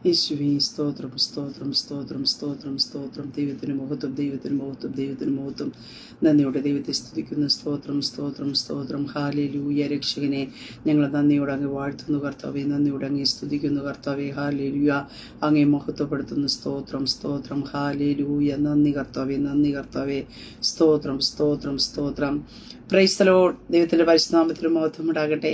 യേശുവേ സ്തോത്രം സ്തോത്രം സ്തോത്രം സ്തോത്രം സ്തോത്രം. ദൈവത്തിന് മഹത്വം, ദൈവത്തിന് മഹത്വം, ദൈവത്തിന് മഹത്വം. നന്ദിയോടെ ദൈവത്തെ സ്തുതിക്കുന്നു. സ്തോത്രം സ്തോത്രം സ്തോത്രം. ഹല്ലേലൂയ. രക്ഷകനെ ഞങ്ങൾ നന്ദിയോടെ അങ്ങ് വാഴ്ത്തുന്നു കർത്താവേ, നന്ദിയോടെ അങ്ങേ സ്തുതിക്കുന്നു കർത്താവേ. ഹല്ലേലൂയ. അങ്ങേ മഹത്വപ്പെടുത്തുന്നു. സ്തോത്രം സ്തോത്രം. ഹല്ലേലൂയ. നന്ദി കർത്താവേ, നന്ദി കർത്താവേ. സ്തോത്രം സ്തോത്രം സ്തോത്രം. Praise the Lord. ദൈവത്തിന്റെ പരിശുദ്ധനാമത്തിന് മഹത്വം ഉണ്ടാകട്ടെ.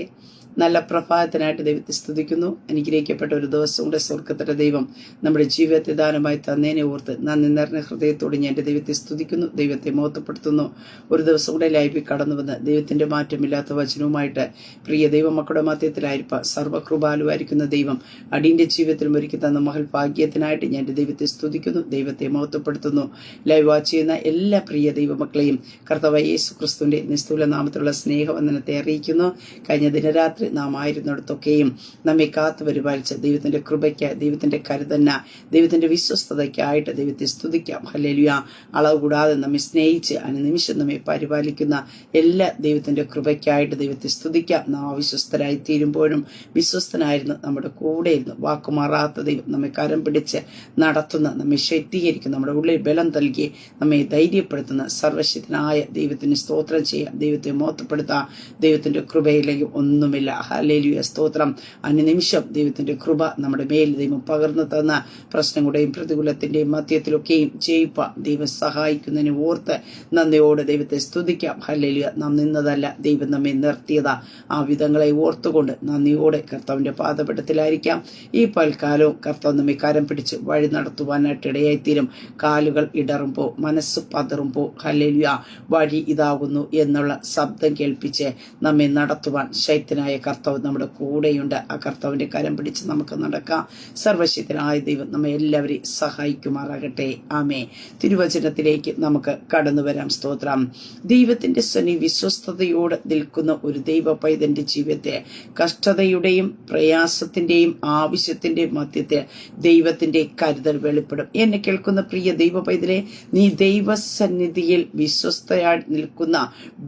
നല്ല പ്രഭാതത്തിനായിട്ട് ദൈവത്തെ സ്തുതിക്കുന്നു. അനുഗ്രഹിക്കപ്പെട്ട ഒരു ദിവസം കൂടെ സ്വർഗത്തിന്റെ ദൈവം നമ്മുടെ ജീവിതത്തെ ദാനമായി തന്നേനെ ഓർത്ത് നന്ദി നിറഞ്ഞ ഹൃദയത്തോട് ഞാൻ എൻ്റെ ദൈവത്തെ സ്തുതിക്കുന്നു, ദൈവത്തെ മഹത്വപ്പെടുത്തുന്നു. ഒരു ദിവസം കൂടെ ലൈഫിൽ കടന്നു വന്ന് ദൈവത്തിന്റെ മാറ്റമില്ലാത്ത വചനവുമായിട്ട് പ്രിയ ദൈവമക്കളുടെ മധ്യത്തിലായിരിക്കുക സർവ്വകൃപാലുവായിരിക്കുന്ന ദൈവം അടിയന്റെ ജീവിതത്തിലും ഒരുക്കി തന്ന മഹൽ ഭാഗ്യത്തിനായിട്ട് ഞാൻ എൻ്റെ ദൈവത്തെ സ്തുതിക്കുന്നു, ദൈവത്തെ മഹത്വപ്പെടുത്തുന്നു. ലൈവ് വാച്ച് ചെയ്യുന്ന എല്ലാ പ്രിയ ദൈവമക്കളെയും കർത്താവായ യേശു ക്രിസ്തുവിന്റെ നിസ്തുല നാമത്തിലുള്ള സ്നേഹവന്ദനത്തെ അറിയിക്കുന്നു. കഴിഞ്ഞ ദിനരാത്രി നാം ആയിരുന്നിടത്തൊക്കെയും നമ്മെ കാത്തു പരിപാലിച്ച ദൈവത്തിന്റെ കൃപയ്ക്ക്, ദൈവത്തിന്റെ കരുതന്ന, ദൈവത്തിന്റെ വിശ്വസ്തതയ്ക്കായിട്ട് ദൈവത്തെ സ്തുതിക്കാം. ഹല്ലേലൂയ. അളവ് കൂടാതെ നമ്മെ സ്നേഹിച്ച് അനുനിമിഷം നമ്മെ പരിപാലിക്കുന്ന എല്ലാ ദൈവത്തിന്റെ കൃപയ്ക്കായിട്ട് ദൈവത്തെ സ്തുതിക്കാം. നാം അവിശ്വസ്തരായി തീരുമ്പോഴും വിശ്വസ്തനായിരുന്നു നമ്മുടെ കൂടെയിരുന്നു. വാക്കുമാറാത്ത ദൈവം നമ്മെ കരം പിടിച്ച് നടത്തുന്ന, നമ്മെ ശക്തീകരിക്കുന്ന, നമ്മുടെ ഉള്ളിൽ ബലം നൽകി നമ്മെ ധൈര്യപ്പെടുത്തുന്ന സർവശക്തനായ ദൈവത്തിന് സ്തോത്രം ചെയ്യാം, ദൈവത്തെ മഹത്വപ്പെടുത്താം. ദൈവത്തിന്റെ കൃപയിലേക്ക് ഒന്നുമില്ല. ഹല്ലേലൂയ. സ്തോത്രം. അനുനിമിഷം ദൈവത്തിന്റെ കൃപ നമ്മുടെ മേൽ ദൈവം പകർന്നു തന്ന പ്രശ്നങ്ങളുടെയും പ്രതികൂലത്തിന്റെയും മധ്യത്തിലൊക്കെയും ജയിപ്പ ദൈവം സഹായിക്കുന്നതിന് ഓർത്ത് നന്ദിയോടെ ദൈവത്തെ സ്തുതിക്കാം. ഹല്ലേലൂയ. നാം നിന്നതല്ല, ദൈവം നമ്മെ നിർത്തിയതാ. ആ വിധങ്ങളെ ഓർത്തുകൊണ്ട് നന്ദിയോടെ കർത്താവിന്റെ പാദപീഠത്തിലായിരിക്കാം. ഈ പൽക്കാലവും കർത്താവ് നമ്മെ കരം പിടിച്ച് വഴി നടത്തുവാനായിട്ട് ഇടയായിത്തീരും. കാലുകൾ ഇടറുമ്പോ, മനസ്സ് പതറുമ്പോ ഹല്ലേലൂയ വഴി ഇതാകുന്നു എന്നുള്ള ശബ്ദം കേൾപ്പിച്ച് നമ്മെ നടത്തുവാൻ ശൈത്യനായ കർത്താവ് നമ്മുടെ കൂടെയുണ്ട്. ആ കർത്താവിന്റെ കരം പിടിച്ച് നമുക്ക് നടക്കാം. സർവശക്തനായ ദൈവം നമ്മെ എല്ലാവരെയും സഹായിക്കുമാറാകട്ടെ. ആമേ. തിരുവചനത്തിലേക്ക് നമുക്ക് കടന്നു വരാം. സ്തോത്രം. ദൈവത്തിന്റെ സന്നി വിശ്വസ്തയോടെ നിൽക്കുന്ന ഒരു ദൈവ പൈതന്റെ ജീവിതത്തെ കഷ്ടതയുടെയും പ്രയാസത്തിന്റെയും ആവശ്യത്തിന്റെയും മധ്യത്തിൽ ദൈവത്തിന്റെ കരുതൽ വെളിപ്പെടും. എന്നെ കേൾക്കുന്ന പ്രിയ ദൈവ പൈതലെ, നീ ദൈവസന്നിധിയിൽ വിശ്വസ്തയായി നിൽക്കുന്ന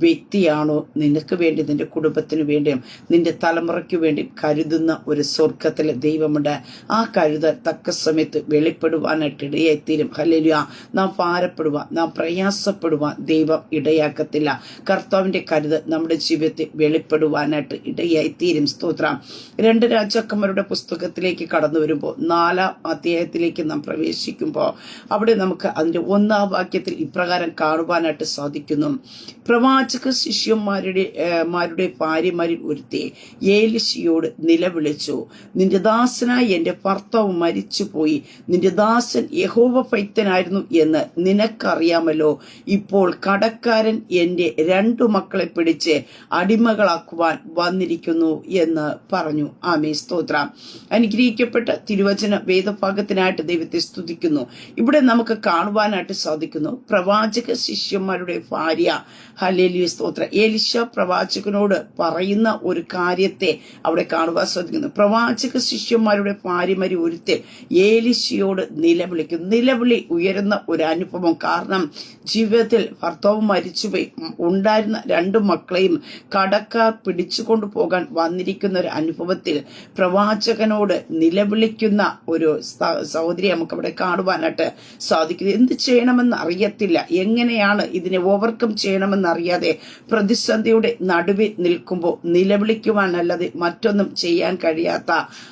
വ്യക്തിയാണോ? നിനക്ക് വേണ്ടി, നിന്റെ കുടുംബത്തിന് വേണ്ടിയും നിന്റെ തലമുറയ്ക്ക് വേണ്ടി കരുതുന്ന ഒരു സ്വർഗത്തിലെ ദൈവമുണ്ട്. ആ കരുതൽ തക്ക സമയത്ത് വെളിപ്പെടുവാനായിട്ട് ഇടയായിത്തീരും. ഹല്ലേലൂയ. നാം ഭാരപ്പെടുവാൻ, നാം പ്രയാസപ്പെടുവാൻ ദൈവം ഇടയാക്കത്തില്ല. കർത്താവിന്റെ കരുതൽ നമ്മുടെ ജീവിതത്തിൽ വെളിപ്പെടുവാനായിട്ട് ഇടയായിത്തീരും. സ്തോത്രം. 2 രാജാക്കന്മാരുടെ പുസ്തകത്തിലേക്ക് കടന്നു വരുമ്പോൾ 4-ാം അധ്യായത്തിലേക്ക് നാം പ്രവേശിക്കുമ്പോൾ അവിടെ നമുക്ക് അതിന്റെ 1-ാം വാക്യത്തിൽ ഇപ്രകാരം കാണുവാനായിട്ട് സാധിക്കുന്നു. പ്രവാചക ശിഷ്യന്മാരുടെ ഭാര്യമാരിൽ ഒരുത്തി ഏലിശയോട് നിലവിളിച്ചു, നിന്റെ ദാസനായി എന്റെ ഭർത്താവ് മരിച്ചുപോയി. നിന്റെ ദാസൻ യഹോവ ഭക്തനായിരുന്നു എന്ന് നിനക്കറിയാമല്ലോ. ഇപ്പോൾ കടക്കാരൻ എന്റെ 2 മക്കളെ പിടിച്ച് അടിമകളാക്കുവാൻ വന്നിരിക്കുന്നു എന്ന് പറഞ്ഞു. ആമേ. സ്തോത്രം. അനുഗ്രഹിക്കപ്പെട്ട തിരുവചന വേദഭാഗത്തിനായിട്ട് ദൈവത്തെ സ്തുതിക്കുന്നു. ഇവിടെ നമുക്ക് കാണുവാനായിട്ട് സാധിക്കുന്നു, പ്രവാചക ശിഷ്യന്മാരുടെ ഭാര്യ ഹല്ലേലൂയ. സ്തോത്രം. ഏലിശ പ്രവാചകനോട് പറയുന്ന ഒരു കാര്യത്തെ അവിടെ കാണുവാൻ സാധിക്കുന്നു. പ്രവാചക ശിഷ്യന്മാരുടെ ഭാര്യമാരി ഒരുത്തി ഏലിശയോട് നിലവിളിക്കുന്നു. നിലവിളി ഉയരുന്ന ഒരു അനുഭവം. കാരണം ജീവിതത്തിൽ ഭർത്താവ് മരിച്ചുപോയി, ഉണ്ടായിരുന്ന 2 മക്കളെയും കടക്കാർ പിടിച്ചുകൊണ്ടു പോകാൻ വന്നിരിക്കുന്ന ഒരു അനുഭവത്തിൽ പ്രവാചകനോട് നിലവിളിക്കുന്ന ഒരു സഹോദരി നമുക്ക് അവിടെ കാണുവാനായിട്ട് സാധിക്കുന്നു. എന്ത് ചെയ്യണമെന്ന് അറിയത്തില്ല, എങ്ങനെയാണ് ഇതിനെ ഓവർകം ചെയ്യണമെന്നറിയാതെ പ്രതിസന്ധിയുടെ നടുവിൽ നിൽക്കുമ്പോൾ നിലവിളിക്കുവാനല്ലാതെ മറ്റൊന്നും ചെയ്യാൻ കഴിയാത്ത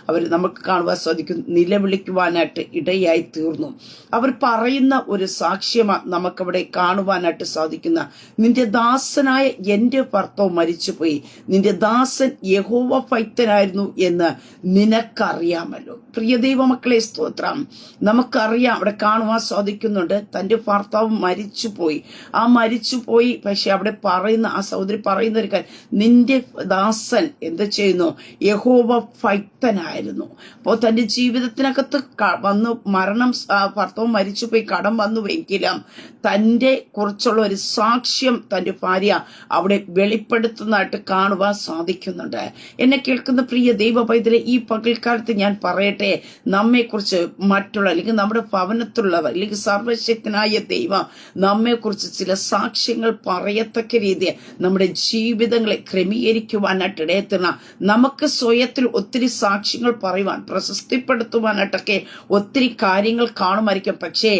അവർ നമുക്ക് കാണുവാൻ സാധിക്കും. നിലവിളിക്കുവാനായിട്ട് ഇടയായി തീർന്നു. അവർ പറയുന്ന ഒരു സാക്ഷ്യമാണ് നമുക്കവിടെ കാണുവാനായിട്ട് സാധിക്കുന്ന. നിന്റെ ദാസനായ എന്റെ ഭർത്താവ് മരിച്ചുപോയി, നിന്റെ ദാസൻ യഹോവ ഭക്തനായിരുന്നു എന്ന് നിനക്കറിയാമല്ലോ. പ്രിയ ദൈവമക്കളെ, സ്തോത്രം. നമുക്കറിയാം, അവിടെ കാണുവാൻ സാധിക്കുന്നുണ്ട്, തന്റെ ഭർത്താവ് മരിച്ചുപോയി. ആ മരിച്ചുപോയി, പക്ഷെ അവിടെ പറയുന്ന ആ സഹോദരി പറയുന്ന ഒരു കാര്യം, നിന്റെ ദാസൻ എന്ത് ചെയ്യുന്നു? യഹോവ ഭക്തനായിരുന്നു. അപ്പോൾ തന്റെ ജീവിതത്തിനകത്ത് വന്നു മരണം, ഭർത്താവ് മരിച്ചുപോയി, കടം വന്നുവെങ്കിലും തന്റെ കുറിച്ചുള്ള ഒരു സാക്ഷ്യം തന്റെ ഭാര്യ അവിടെ വെളിപ്പെടുത്തുന്നതായിട്ട് കാണുവാൻ സാധിക്കുന്നുണ്ട്. എന്നെ കേൾക്കുന്ന പ്രിയ ദൈവ പൈതലെ, ഈ പകൽക്കാലത്ത് ഞാൻ പറയട്ടെ, നമ്മെക്കുറിച്ച് മറ്റുള്ള അല്ലെങ്കിൽ നമ്മുടെ ഭവനത്തിലുള്ളവർ അല്ലെങ്കിൽ സർവശക്തനായ ദൈവം നമ്മെക്കുറിച്ച് ചില സാക്ഷ്യങ്ങൾ പറയത്തക്ക രീതിയിൽ നമ്മുടെ ജീവിതങ്ങളെ ക്രമീകരിക്കുവാനായിട്ട് ഇടയത്തിന് നമുക്ക് സ്വയത്തിൽ ഒത്തിരി സാക്ഷ്യങ്ങൾ പറയുവാൻ പ്രശസ്തിപ്പെടുത്തുവാനായിട്ടൊക്കെ ഒത്തിരി കാര്യങ്ങൾ കാണുമായിരിക്കും. പക്ഷേ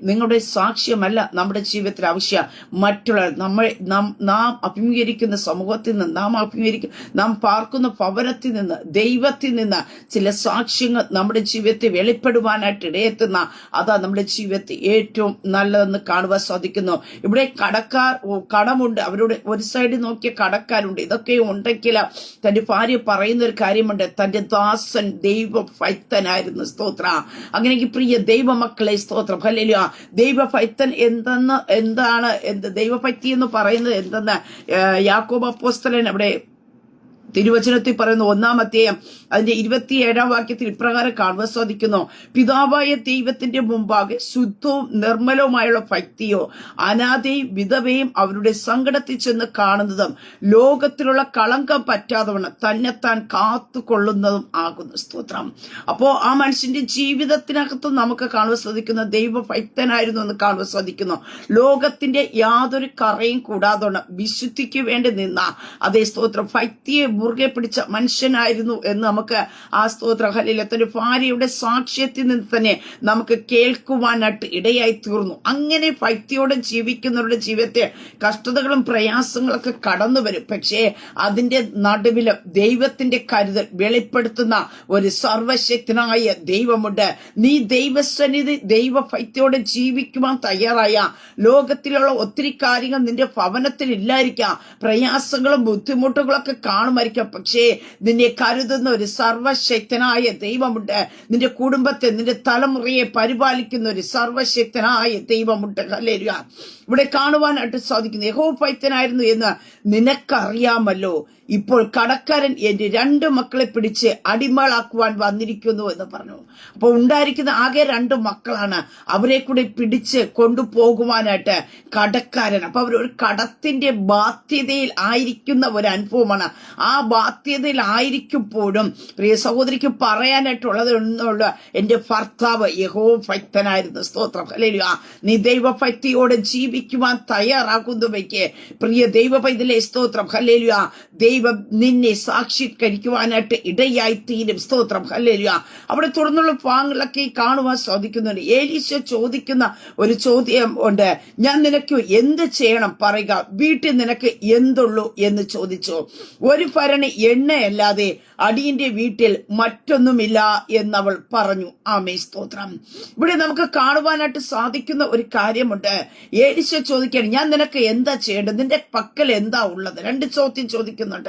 നിങ്ങളുടെ സാക്ഷ്യമല്ല നമ്മുടെ ജീവിതത്തിൽ ആവശ്യം. മറ്റുള്ള നാം അഭിമുഖീകരിക്കുന്ന സമൂഹത്തിൽ നിന്ന്, നാം പാർക്കുന്ന ഭവനത്തിൽ നിന്ന്, ദൈവത്തിൽ നിന്ന് ചില സാക്ഷ്യങ്ങൾ നമ്മുടെ ജീവിതത്തെ വെളിപ്പെടുവാനായിട്ട് ഇടയെത്തുന്ന അതാ നമ്മുടെ ജീവിതത്തിൽ ഏറ്റവും നല്ലതെന്ന് കാണുവാൻ സാധിക്കുന്നു. ഇവിടെ കടമുണ്ട്, അവരുടെ ഒരു സൈഡിൽ നോക്കിയ കടക്കാരുണ്ട്. ഇതൊക്കെ ഉണ്ടെങ്കിൽ തന്റെ ഭാര്യ പറയുന്ന ഒരു കാര്യമുണ്ട്, തന്റെ ദാസൻ ദൈവഭക്തനായിരുന്നു. സ്തോത്ര. അങ്ങനെയെങ്കിൽ പ്രിയ ദൈവമക്കളെ സ്തോത്രം, ഹല്ലേലൂയ. ദൈവഭക്തൻ എന്താണ് ദൈവഭക്തി എന്ന് പറയുന്നത് എന്തെന്ന് യാക്കോബ് അപ്പോസ്തലൻ അവിടെ തിരുവചനത്തിൽ പറയുന്ന 1-ാം അധ്യായം അതിന്റെ 27-ാം വാക്യത്തിൽ ഇപ്രകാരം കാണുവാൻ സാധിക്കുന്നു. പിതാവായ ദൈവത്തിന്റെ മുമ്പാകെ ശുദ്ധവും നിർമ്മലവുമായുള്ള ഭക്തിയോ അനാഥയും വിധവയും അവരുടെ സങ്കടത്തിൽ ചെന്ന് കാണുന്നതും ലോകത്തിലുള്ള കളങ്കം പറ്റാത്തവണ്ണം തന്നെത്താൻ കാത്തുകൊള്ളുന്നതും ആകുന്നു. സ്തോത്രം. അപ്പോ ആ മനുഷ്യന്റെ ജീവിതത്തിനകത്ത് നമുക്ക് കാണുവാൻ സാധിക്കുന്ന ദൈവഭക്തനായിരുന്നു എന്ന് കാണുവാൻ സാധിക്കുന്നു. ലോകത്തിന്റെ യാതൊരു കറയും കൂടാതോണം വിശുദ്ധിക്ക് വേണ്ടി നിന്ന അതേ സ്തോത്രം ഭക്തിയെ മുറുകെ പിടിച്ച മനുഷ്യനായിരുന്നു എന്ന് നമുക്ക് ആ സ്തോത്ര ഹല്ലേലൂയ ഭാര്യയുടെ സാക്ഷ്യത്തിൽ നിന്ന് തന്നെ നമുക്ക് കേൾക്കുവാനായിട്ട് ഇടയായി തീർന്നു. അങ്ങനെ ഭക്തിയോടെ ജീവിക്കുന്നവരുടെ ജീവിതത്തെ കഷ്ടതകളും പ്രയാസങ്ങളൊക്കെ കടന്നു വരും. പക്ഷേ അതിന്റെ നടുവിൽ ദൈവത്തിന്റെ കരുതൽ വെളിപ്പെടുത്തുന്ന ഒരു സർവശക്തനായ ദൈവമുണ്ട്. നീ ദൈവസന്നിധി ദൈവഭക്തിയോടെ ജീവിക്കുവാൻ തയ്യാറായ ലോകത്തിലുള്ള ഒത്തിരി കാര്യങ്ങൾ നിന്റെ ഭവനത്തിൽ ഇല്ലായിരിക്കാം. പ്രയാസങ്ങളും ബുദ്ധിമുട്ടുകളൊക്കെ കാണുമായിരിക്കും. പക്ഷേ നിന്നെ കരുതുന്ന ഒരു സർവശക്തനായ ദൈവമുണ്ട്. നിന്റെ കുടുംബത്തെ, നിന്റെ തലമുറയെ പരിപാലിക്കുന്ന ഒരു സർവശക്തനായ ദൈവമുണ്ട്. ഹല്ലേലൂയ. ഇവിടെ കാണുവാനായിട്ട് സാധിക്കുന്നു. യഹോവഭക്തനായിരുന്നു എന്ന് നിനക്കറിയാമല്ലോ. ഇപ്പോൾ കടക്കാരൻ എന്റെ 2 മക്കളെ പിടിച്ച് അടിമകളാക്കുവാൻ വന്നിരിക്കുന്നു എന്ന് പറഞ്ഞു. അപ്പോൾ ഉണ്ടായിരിക്കുന്ന ആകെ 2 മക്കളാണ്. അവരെ കൂടെ പിടിച്ച് കൊണ്ടുപോകുവാനായിട്ട് കടക്കാരൻ. അപ്പൊ അവരൊരു കടത്തിന്റെ ബാധ്യതയിൽ ആയിരിക്കുന്ന ഒരു അനുഭവമാണ്. ആ ബാധ്യതയിൽ ആയിരിക്കുമ്പോഴും പ്രിയ സഹോദരിക്ക് പറയാനായിട്ടുള്ളത് എന്നുള്ള എന്റെ ഭർത്താവ് യഹോവഭക്തനായിരുന്നു. സ്തോത്രം. ഹല്ലേലൂയ. നീ ദൈവഭക്തിയോടെ ജീവിക്കുവാൻ തയ്യാറാകുന്നുവെക്ക് പ്രിയ ദൈവപൈതലേ സ്തോത്രം. ഹല്ലേലൂയ. ദൈവം നിന്നെ സാക്ഷീകരിക്കുവാനായിട്ട് ഇടയായി തീരും. സ്തോത്രം. ഹല്ലേലൂയ. അവിടെ തുടർന്നുള്ള ഭാഗങ്ങളൊക്കെ കാണുവാൻ സാധിക്കുന്നുണ്ട്. എലീശ ചോദിക്കുന്ന ഒരു ചോദ്യം ഉണ്ട്. ഞാൻ നിനക്ക് എന്ത് ചെയ്യണം പറയുക, വീട്ടിൽ നിനക്ക് എന്തുള്ളൂ എന്ന് ചോദിച്ചു. ഒരു ഭരണി എണ്ണയല്ലാതെ അടിയന്റെ വീട്ടിൽ മറ്റൊന്നുമില്ല എന്നവൾ പറഞ്ഞു. ആമേ സ്തോത്രം. ഇവിടെ നമുക്ക് കാണുവാനായിട്ട് സാധിക്കുന്ന ഒരു കാര്യമുണ്ട്. എലീശ ചോദിക്കുകയാണ്, ഞാൻ നിനക്ക് എന്താ ചെയ്യേണ്ടത്, നിന്റെ പക്കൽ എന്താ ഉള്ളത്? 2 ചോദ്യം ചോദിക്കുന്നുണ്ട്.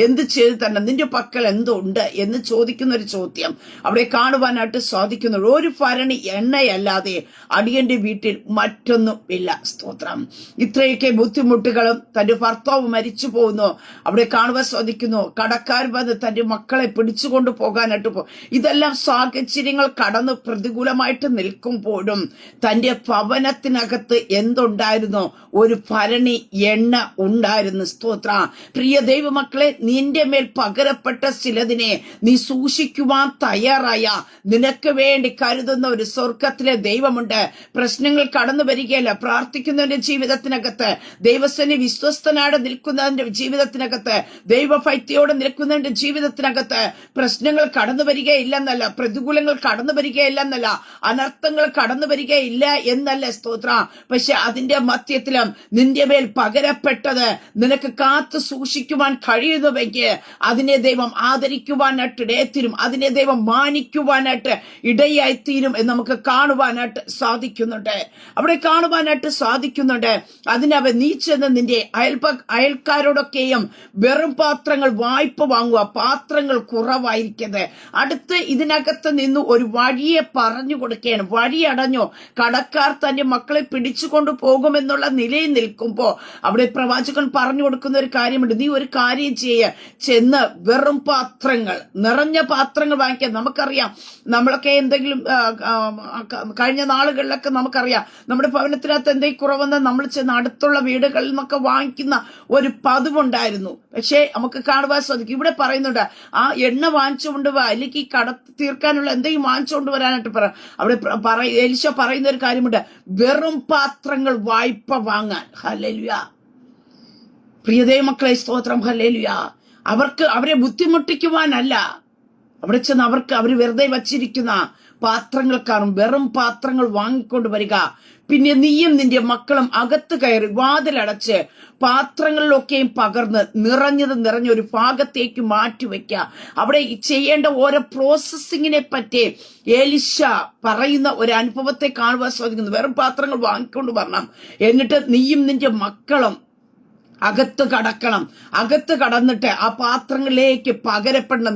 എന്ത് ചെയ്ത് തന്നെ നിന്റെ പക്കൽ എന്തുണ്ട് എന്ന് ചോദിക്കുന്ന ഒരു ചോദ്യം അവിടെ കാണുവാനായിട്ട് സാധിക്കുന്നു. ഒരു ഭരണി എണ്ണയല്ലാതെ അടിയന്റെ വീട്ടിൽ മറ്റൊന്നും ഇല്ല. സ്തോത്രം. ഇത്രയൊക്കെ ബുദ്ധിമുട്ടുകളും തന്റെ ഭർത്താവ് മരിച്ചു പോകുന്നു അവിടെ കാണുവാൻ സാധിക്കുന്നു. കടക്കാർ വന്ന് തന്റെ മക്കളെ പിടിച്ചുകൊണ്ട് പോകാനായിട്ട് ഇതെല്ലാം സാഹചര്യങ്ങൾ കടന്ന് പ്രതികൂലമായിട്ട് നിൽക്കുമ്പോഴും തന്റെ ഭവനത്തിനകത്ത് എന്തുണ്ടായിരുന്നു? ഒരു ഭരണി എണ്ണ ഉണ്ടായിരുന്നു. സ്തോത്ര. പ്രിയ ദൈവമക്കളെ, നിന്റെ മേൽ പകരപ്പെട്ട ചിലതിനെ നീ സൂക്ഷിക്കുവാൻ തയ്യാറായ നിനക്ക് വേണ്ടി കരുതുന്ന ഒരു സ്വർഗത്തിലെ ദൈവമുണ്ട്. പ്രശ്നങ്ങൾ കടന്നു വരികയല്ല. പ്രാർത്ഥിക്കുന്നവന്റെ ജീവിതത്തിനകത്ത്, ദൈവസേന വിശ്വസ്തനാടെ നിൽക്കുന്നതിന്റെ ജീവിതത്തിനകത്ത്, ദൈവഭക്തിയോടെ നിൽക്കുന്നതിന്റെ ജീവിതത്തിനകത്ത് പ്രശ്നങ്ങൾ കടന്നു വരികയില്ലെന്നല്ല, പ്രതികൂലങ്ങൾ കടന്നു വരികയില്ലെന്നല്ല, അനർത്ഥങ്ങൾ കടന്നു വരികയില്ല എന്നല്ല. സ്തോത്ര. പക്ഷെ അതിന്റെ മധ്യത്തിലും നിന്റെ മേൽ പകരപ്പെട്ടത് നിനക്ക് കാത്തു സൂക്ഷിക്കുവാൻ കഴിയുന്നുവെങ്കിൽ അതിനെ ദൈവം ആദരിക്കുവാനായിട്ട് ഇടയത്തീരും, അതിനെ ദൈവം മാനിക്കുവാനായിട്ട് ഇടയായിത്തീരും എന്ന് നമുക്ക് കാണുവാനായിട്ട് സാധിക്കുന്നുണ്ട്. അവിടെ കാണുവാനായിട്ട് സാധിക്കുന്നുണ്ട്. അതിനവൻ നീ ചെന്ന് നിന്റെ അയൽക്കാരോടൊക്കെയും വെറും പാത്രങ്ങൾ വായ്പ വാങ്ങുക, പാത്രങ്ങൾ കുറവായിരിക്കരുത്. അടുത്ത് ഇതിനകത്ത് നിന്ന് ഒരു വഴിയെ പറഞ്ഞു കൊടുക്കുകയാണ്. വഴിയടഞ്ഞോ, കടക്കാർ തന്റെ മക്കളെ പിടിച്ചുകൊണ്ട് പോകുമെന്നുള്ള നിലയിൽ നിൽക്കുമ്പോ അവിടെ പ്രവാചകൻ പറഞ്ഞു കൊടുക്കുന്ന ഒരു കാര്യമുണ്ട്. നീ ഒരു കാര്യം ചെയ്യ, ചെന്ന് വെറും പാത്രങ്ങൾ, നിറഞ്ഞ പാത്രങ്ങൾ വാങ്ങിക്കാൻ. നമുക്കറിയാം, നമ്മളൊക്കെ എന്തെങ്കിലും കഴിഞ്ഞ നാളുകളിലൊക്കെ നമുക്കറിയാം, നമ്മുടെ ഭവനത്തിനകത്ത് എന്തെങ്കിലും കുറവെന്ന് നമ്മൾ ചെന്ന് അടുത്തുള്ള വീടുകളിൽ നിന്നൊക്കെ വാങ്ങിക്കുന്ന ഒരു പതിവുണ്ടായിരുന്നു. പക്ഷേ നമുക്ക് കാണുവാൻ സാധിക്കും, ഇവിടെ പറയുന്നുണ്ട് ആ എണ്ണ വാങ്ങിച്ചുകൊണ്ട് വാ, അല്ലെങ്കിൽ കട തീർക്കാനുള്ള എന്തെങ്കിലും വാങ്ങിച്ചുകൊണ്ട് വരാനായിട്ട് അവിടെ എലീശ പറയുന്ന ഒരു കാര്യമുണ്ട്, വെറും പാത്രങ്ങൾ വായ്പ വാങ്ങാൻ. ഹല്ലേലൂയ. പ്രിയദൈവമക്കളെ സ്തോത്രം. ഹല്ലേലൂയ. അവരെ ബുദ്ധിമുട്ടിക്കുവാനല്ല. അവിടെ ചെന്ന് അവർ വെറുതെ വച്ചിരിക്കുന്ന പാത്രങ്ങൾക്കാരും വെറും പാത്രങ്ങൾ വാങ്ങിക്കൊണ്ട് വരിക. പിന്നെ നീയും നിന്റെ മക്കളും അകത്ത് കയറി വാതിലടച്ച് പാത്രങ്ങളിലൊക്കെയും പകർന്ന് നിറഞ്ഞൊരു ഭാഗത്തേക്ക് മാറ്റിവെക്കുക. അവിടെ ചെയ്യേണ്ട ഓരോ പ്രോസസ്സിങ്ങിനെ പറ്റി എലീശ പറയുന്ന ഒരു അനുഭവത്തെ കാണുവാൻ സാധിക്കുന്നു. വെറും പാത്രങ്ങൾ വാങ്ങിക്കൊണ്ട് വരണം. എന്നിട്ട് നീയും നിന്റെ മക്കളും അകത്ത് കടക്കണം. അകത്ത് കടന്നിട്ട് ആ പാത്രങ്ങളിലേക്ക് പകരപ്പെടുന്ന